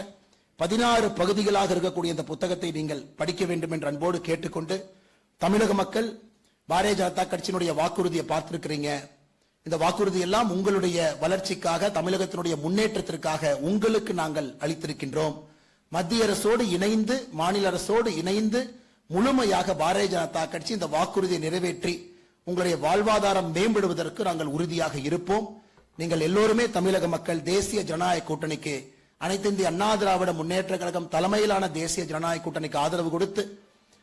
16 பகுதிகளாக இருக்கக்கூடிய இந்த புத்தகத்தை நீங்கள் படிக்க வேண்டும் என்று அன்போடு கேட்டுக்கொண்டு, தமிழக மக்கள் பாரதிய ஜனதா கட்சியினுடைய வாக்குறுதியை பார்த்திருக்கிறீங்க. இந்த வாக்குறுதி எல்லாம் உங்களுடைய வளர்ச்சிக்காக, தமிழகத்தினுடைய முன்னேற்றத்திற்காக உங்களுக்கு நாங்கள் அளித்திருக்கின்றோம். மத்திய அரசோடு இணைந்து, மாநில அரசோடு இணைந்து முழுமையாக பாரதிய ஜனதா கட்சி இந்த வாக்குறுதியை நிறைவேற்றி உங்களுடைய வாழ்வாதாரம் மேம்படுவதற்கு நாங்கள் உறுதியாக இருப்போம். நீங்கள் எல்லோருமே தமிழக மக்கள் தேசிய ஜனநாயக கூட்டணிக்கு, அனைத்து இந்திய அண்ணா திராவிட முன்னேற்ற கழகம் தலைமையிலான தேசிய ஜனநாயக கூட்டணிக்கு ஆதரவு கொடுத்து,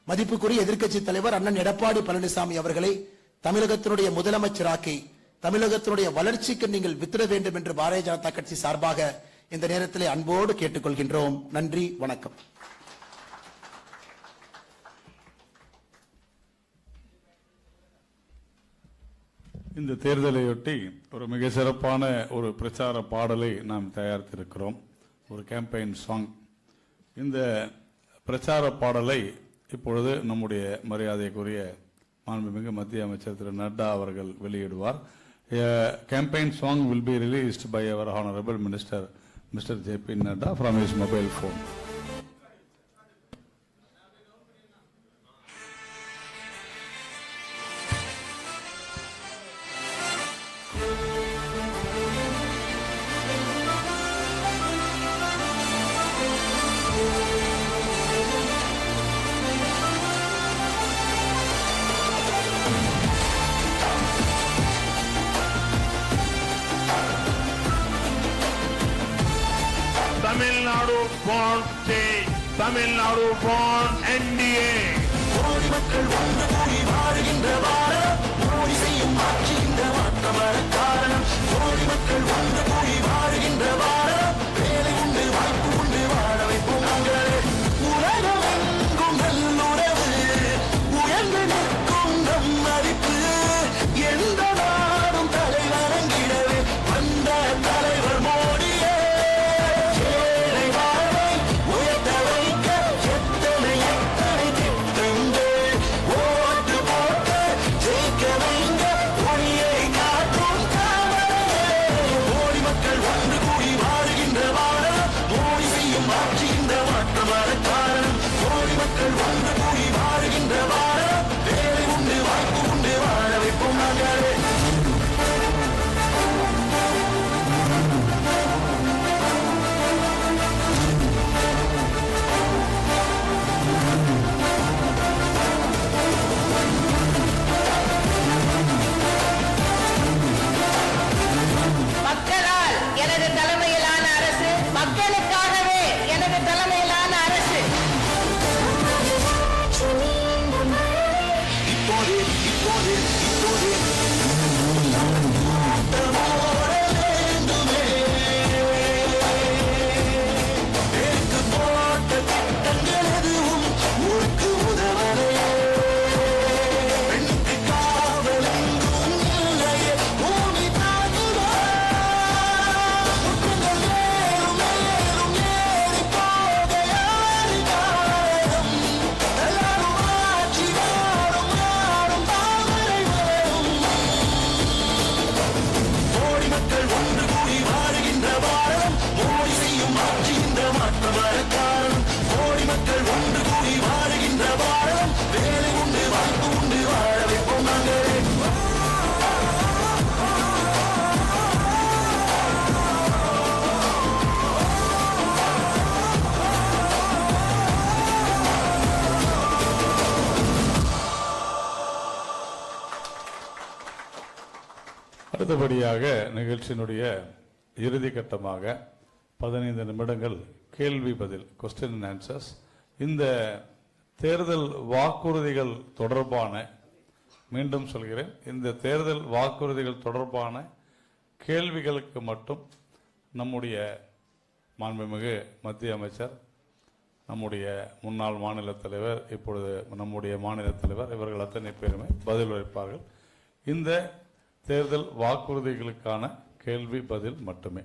மதிப்புக்குரிய எதிர்க்கட்சி தலைவர் அண்ணன் எடப்பாடி பழனிசாமி அவர்களை தமிழகத்தினுடைய முதலமைச்சராக்கி தமிழகத்தினுடைய வளர்ச்சிக்கு நீங்கள் வித்திட வேண்டும் என்று பாரதிய ஜனதா கட்சி சார்பாக இந்த நேரத்திலே அன்போடு கேட்டுக்கொள்கின்றோம். நன்றி, வணக்கம். இந்த தேர்தலையொட்டி ஒரு மிக சிறப்பான ஒரு பிரச்சார பாடலை நாம் தயாரித்திருக்கிறோம், ஒரு கேம்பெயின் சாங். இந்த பிரச்சார பாடலை இப்பொழுது நம்முடைய மரியாதைக்குரிய மாண்புமிகு மத்திய அமைச்சர் திரு நட்டா அவர்கள் வெளியிடுவார். A campaign song will be released by our Honorable Minister, Mr. J.P. Nadda, from his mobile phone. born state, Tamil Nadu born NDA. கோடி மக்கள் ஒன்று கூடி வாழுகின்ற பாரதம் மோடி செய்யும் ஆட்சி இந்த மாற்றம் வர காரணம் கோடி மக்கள் ஒன்று கூடி வாழுகின்ற பாரதம் வேலை உண்டு வாய்ப்பு உண்டு வாழ வைப்போம் நாங்களே உலகம் எங்கும் நல்லுறவு உயர்ந்து நிற்கும் நம் மதிப்பு எந்த நாடும் தலை வணங்கிடவே வந்த தலைவர் மோடியே ஏழை வாழ்வை உயர்த்த வைக்க எத்தனை எத்தனை திட்டங்கள் ஓட்டு போட்டு ஜெயிக்க வைங்க ஒளியை காட்டும் தாமரையே கோடி மக்கள் ஒன்று கூடி வாழுகின்ற பாரதம் மோடி செய்யும் ஆட்சி இந்த மாற்றம் வர காரணம் கோடி மக்கள் ஒன்று கூடி வாழுகின்ற பாரதம் வேலை உண்டு வாய்ப்பு உண்டு வாழ வைப்போம் நாங்களே மக்களால் எனது தலைமையிலான அரசு, மக்களுக்காகவே எனது தலைமையிலான அரசு. இப்போது இப்போது இப்போது பேருக்கு போட்ட திட்டங்கள் எதுவும் ஊருக்கு உதவலையே பெண்ணுக்கு காவல் எங்கும் இல்லையே பூமி தாங்குதா குற்றங்கள் மேலும் மேலும் ஏறி போக யாரிகாரம் எல்லாரும் ஆட்சி வாழும் யாரும் தாமரை வேறும் கோடி மக்கள் ஒன்று கூடி வாழுகின்ற பாரதம் மோடி செய்யும் ஆட்சி இந்த மாற்றம் வர காரணம் கோடி மக்கள் ஒன்று கூடி வாழுகின்ற பாரதம் வேலை உண்டு வாய்ப்பு உண்டு வாழ வைப்போம் நாங்களே அடுத்தபடியாக நிகழ்ச்சியினுடைய இறுதி கட்டமாக 15 நிமிடங்கள் கேள்வி பதில் கொஸ்டின் அண்ட் ஆன்சர்ஸ். இந்த தேர்தல் வாக்குறுதிகள் தொடர்பான, மீண்டும் சொல்கிறேன், இந்த தேர்தல் வாக்குறுதிகள் தொடர்பான கேள்விகளுக்கு மட்டும் நம்முடைய மாண்புமிகு மத்திய அமைச்சர், நம்முடைய முன்னாள் மாநில தலைவர், இப்பொழுது நம்முடைய மாநில தலைவர், இவர்கள் அத்தனை பேருமே பதில் அளிப்பார்கள். இந்த தேர்தல் வாக்குறுதிகளுக்கான கேள்வி பதில் மட்டுமே.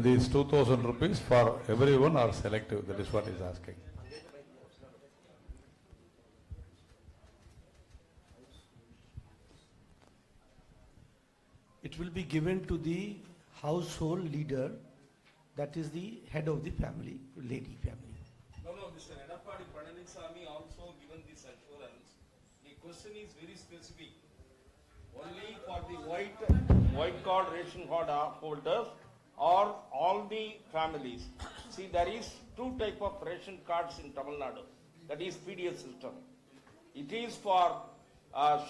These 2,000 rupees for everyone are selective. That is what he is asking. It will be given to the household leader, that is the head of the family, lady family. No, Mr. Edappadi Palaniswamy also given this assurance. The question is very specific. Only for the white card ration card holders or all the families. See, there is two type of ration cards in Tamil Nadu. That is PDS system. It is for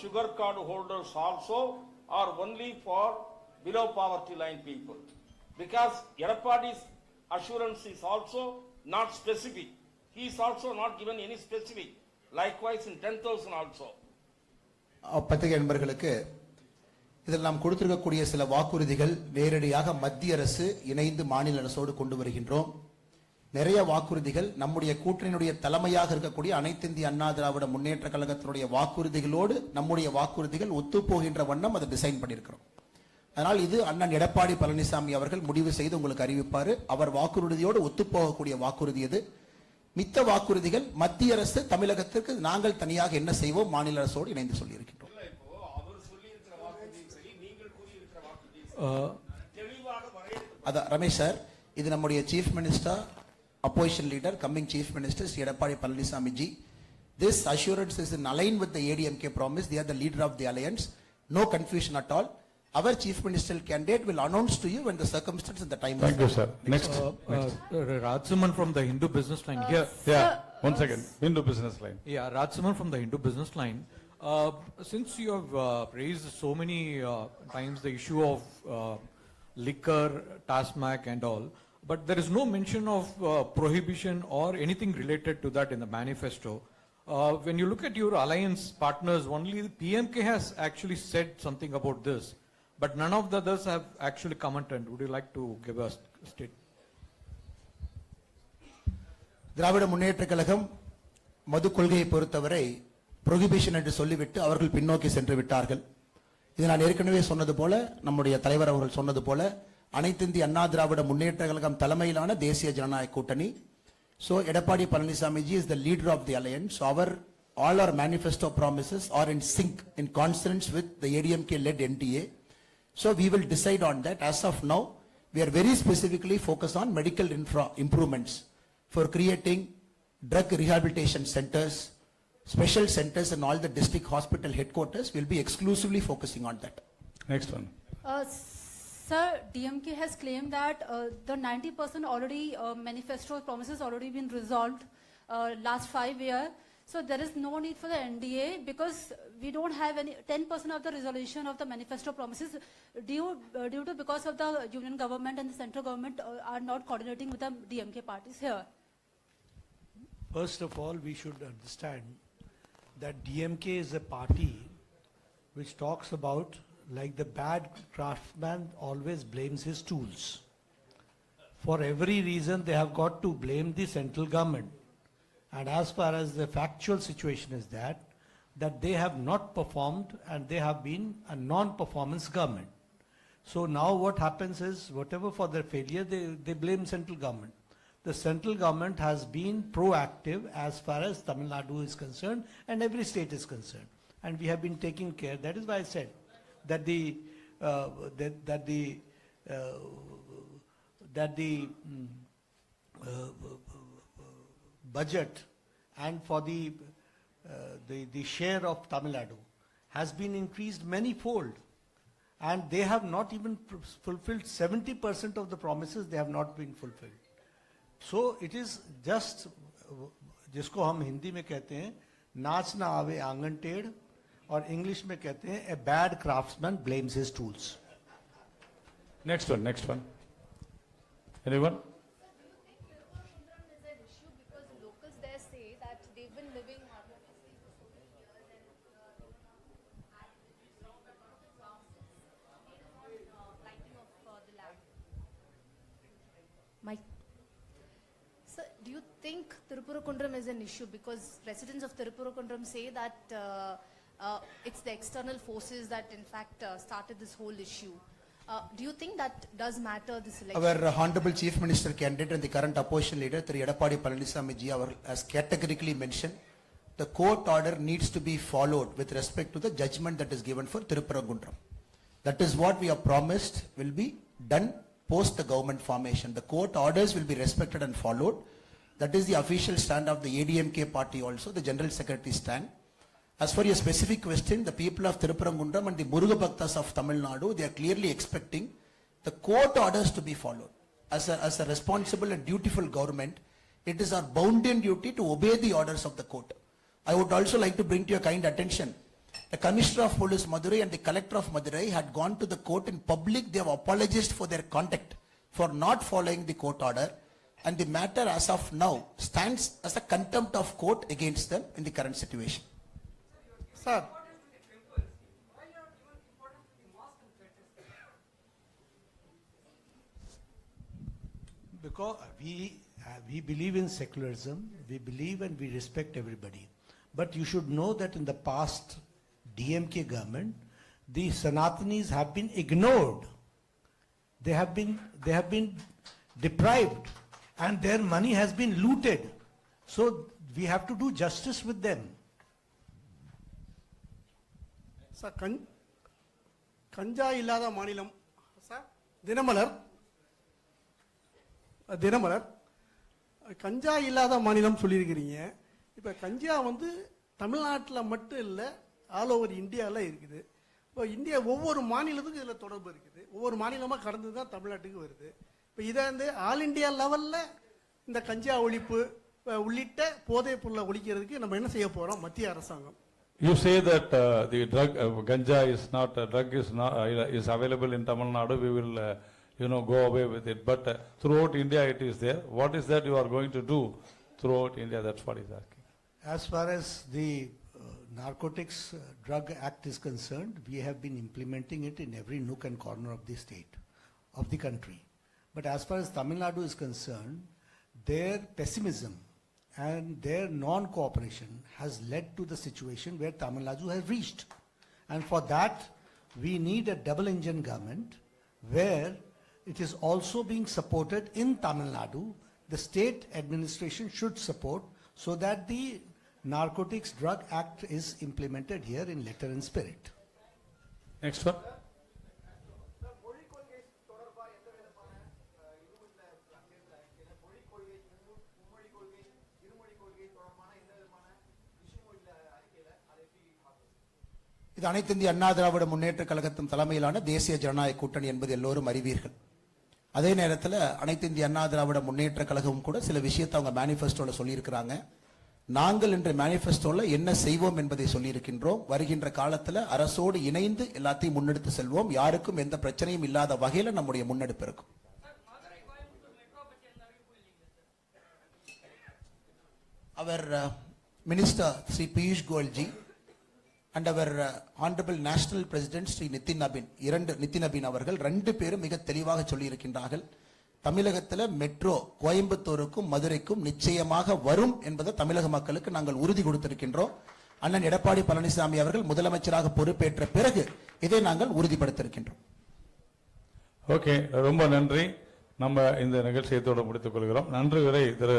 sugar card holders also or only for below poverty line people. Because Edappadi's assurance is also not specific. He is also not given any specific. Likewise in 10,000 also. பத்திரிகை நண்பர்களுக்கு இதில் நாம் கொடுத்திருக்கக்கூடிய சில வாக்குறுதிகள் நேரடியாக மத்திய அரசு இணைந்து மாநில அரசோடு கொண்டு வருகின்றோம். நிறைய வாக்குறுதிகள் நம்முடைய கூட்டணியினுடைய தலைமையாக இருக்கக்கூடிய அனைத்து இந்திய அண்ணா திராவிட முன்னேற்ற கழகத்தினுடைய வாக்குறுதிகளோடு நம்முடைய வாக்குறுதிகள் ஒத்துப்போகின்ற வண்ணம் அதை டிசைன் பண்ணியிருக்கிறோம். அதனால் இது அண்ணன் எடப்பாடி பழனிசாமி அவர்கள் முடிவு செய்து உங்களுக்கு அறிவிப்பாரு. அவர் வாக்குறுதியோடு ஒத்துப்போகக்கூடிய வாக்குறுதி எது, மித்த வாக்குறுதிகள் மத்திய அரசு தமிழகத்திற்கு நாங்கள் தனியாக என்ன செய்வோம் மாநில அரசோடு இணைந்து சொல்லியிருக்கின்றோம். அதான் ரமேஷ் சார், இது நம்முடைய chief minister, opposition leader, coming chief minister, Sri Edappadi Palaniswamy ji. This assurance is in line with the ADMK promise. They are the leader of the alliance. No confusion at all. Our chief ministerial candidate will announce to you when the circumstance and the time. Thank you, sir. Next. Raj Suman from the Hindu Business Line here. Yeah. 1 second. Hindu Business Line. Yeah, Rajsaman from the Hindu Business Line. Since you have raised so many times the issue of liquor, TASMAC and all, but there is no mention of prohibition or anything related to that in the manifesto. When you look at your alliance partners, only the PMK has actually said something about this, but none of the others have actually commented. Would you like to give us a statement? திராவிட முன்னேற்றக் கழகம் மது கொள்கையை பொறுத்தவரை prohibition என்று சொல்லிவிட்டு அவர்கள் பின்னோக்கி சென்று விட்டார்கள். இது நான் ஏற்கனவே சொன்னது போல, நம்முடைய தலைவர் அவர்கள் சொன்னது போல, அனைத்து இந்திய அண்ணா திராவிட முன்னேற்ற கழகம் தலைமையிலான தேசிய ஜனநாயக கூட்டணி. So Edapadi Palaniswamy ji is the leader of the alliance. So all our manifesto promises are in sync, in consonance with the ADMK-led NDA. So we will decide on that. As of now, we are very specifically focused on medical improvements for creating drug rehabilitation centers, special centers in all the district hospital headquarters. We'll be exclusively focusing on that. Next one. Sir, DMK has claimed that the 90% already manifesto promises already been resolved last 5 years. So there is no need for the NDA because we don't have any 10% of the resolution of the manifesto promises due to because of the union government and the central government are not coordinating with the DMK parties here. First of all, we should understand that DMK is a party which talks about, like the bad craftsman always blames his tools. For every reason, they have got to blame the central government. And as far as the factual situation is that they have not performed and they have been a non-performance government. So now what happens is, whatever for their failure, they blame central government. The central government has been proactive as far as Tamil Nadu is concerned and every state is concerned. And we have been taking care. That is why I said that the budget and for the share of Tamil Nadu has been increased many-fold, and they have not even fulfilled 70% of the promises. They have not been fulfilled. So it is just, जिसको हम हिंदी में कहते हैं नाच ना आवे आंगन टेढ़, और इंग्लिश में कहते हैं a bad craftsman blames his tools. Next one. Next one. Anyone? Locals there say that they've been living harmoniously for so many years and lighting of the land. Mike. Sir, do you think Thirupurakundram is an issue? Because residents of Thirupurakundram say that it's the external forces that in fact started this whole issue. Do you think that does matter, this election? Our Honorable Chief Minister candidate and the current opposition leader, Thiru Edapadi Palaniswamy ji, has categorically mentioned the court order needs to be followed with respect to the judgment that is given for Thirupurakundram. That is what we have promised will be done post the government formation. The court orders will be respected and followed. That is the official stand of the ADMK party also, the General Secretary stand. As for your specific question, the people of Thirupurakundram and the Muruga Bhaktas of Tamil Nadu, they are clearly expecting the court orders to be followed. As a responsible and dutiful government, it is our bounden duty to obey the orders of the court. I would also like to bring to your kind attention, the Commissioner of Police Madurai and the Collector of Madurai had gone to the court in public. They have apologized for their conduct for not following the court order, and the matter as of now stands as a contempt of court against them in the current situation. Sir, because we believe in secularism, we believe and we respect everybody. But you should know that in the past DMK government, the Sanatanis have been ignored. They have been deprived, and their money has been looted. So we have to do justice with them. Sir கஞ்சா இல்லாத மாநிலம் sir Dinamalar கஞ்சா இல்லாத மாநிலம் சொல்லியிருக்கிறீங்க. இப்போ கஞ்சா வந்து தமிழ்நாட்டில் மட்டும் இல்லை, ஆல் ஓவர் இந்தியாவில் இருக்குது. இப்போ இந்தியா ஒவ்வொரு மாநிலத்துக்கும் இதில் தொடர்பு இருக்குது. ஒவ்வொரு மாநிலமாக கடந்து தான் தமிழ்நாட்டுக்கு வருது. இப்போ இதை வந்து ஆல் இண்டியா லெவலில் இந்த கஞ்சா ஒழிப்பு உள்ளிட்ட போதைப் பொருளை ஒழிக்கிறதுக்கு நம்ம என்ன செய்ய போறோம் மத்திய அரசாங்கம்? You say that the drug ganja is not drug is available in Tamil Nadu. We will go away with it. But throughout India it is there. What is that you are going to do throughout India? That's what he's asking. As far as the Narcotics Drug Act is concerned, we have been implementing it in every nook and corner of the state, of the country. But as far as Tamil Nadu is concerned, their pessimism and their non-cooperation has led to the situation where Tamil Nadu has reached. And for that, we need a double-engine government where it is also being supported in Tamil Nadu. The state administration should support so that the Narcotics Drug Act is implemented here in letter and spirit. Next one. இது அனைத்து இந்திய அண்ணா திராவிட முன்னேற்ற கழகத்தின் தலைமையிலான தேசிய ஜனநாயக கூட்டணி என்பது எல்லோரும் அறிவீர்கள். அதே நேரத்தில் அனைத்து இந்திய அண்ணா திராவிட முன்னேற்ற கழகம் கூட சில விஷயத்தை அவங்க மேனிஃபெஸ்டோல சொல்லியிருக்கிறாங்க. நாங்கள் இன்று மேனிஃபெஸ்டோல என்ன செய்வோம் என்பதை சொல்லியிருக்கின்றோம். வருகின்ற காலத்தில் அரசோடு இணைந்து எல்லாத்தையும் முன்னெடுத்து செல்வோம். யாருக்கும் எந்த பிரச்சனையும் இல்லாத வகையில் நம்முடைய முன்னெடுப்பு இருக்கும். அவர் minister Shri Piyush Goyalji and our honorable national president Sri Nitin Nabin அவர்கள் ரெண்டு பேரும் மிக தெளிவாக சொல்லி இருக்கின்றார்கள். தமிழகத்தில் மெட்ரோ கோயம்புத்தூருக்கும் மதுரைக்கும் நிச்சயமாக வரும் என்பதை தமிழக மக்களுக்கு நாங்கள் உறுதி கொடுத்திருக்கின்றோம். அண்ணன் எடப்பாடி பழனிசாமி அவர்கள் முதலமைச்சராக பொறுப்பேற்ற பிறகு இதை நாங்கள் உறுதிப்படுத்தியிருக்கின்றோம். ஓகே, ரொம்ப நன்றி. நம்ம இந்த நிகழ்ச்சியத்தோடு முடித்துக் கொள்கிறோம். நன்றி. திரு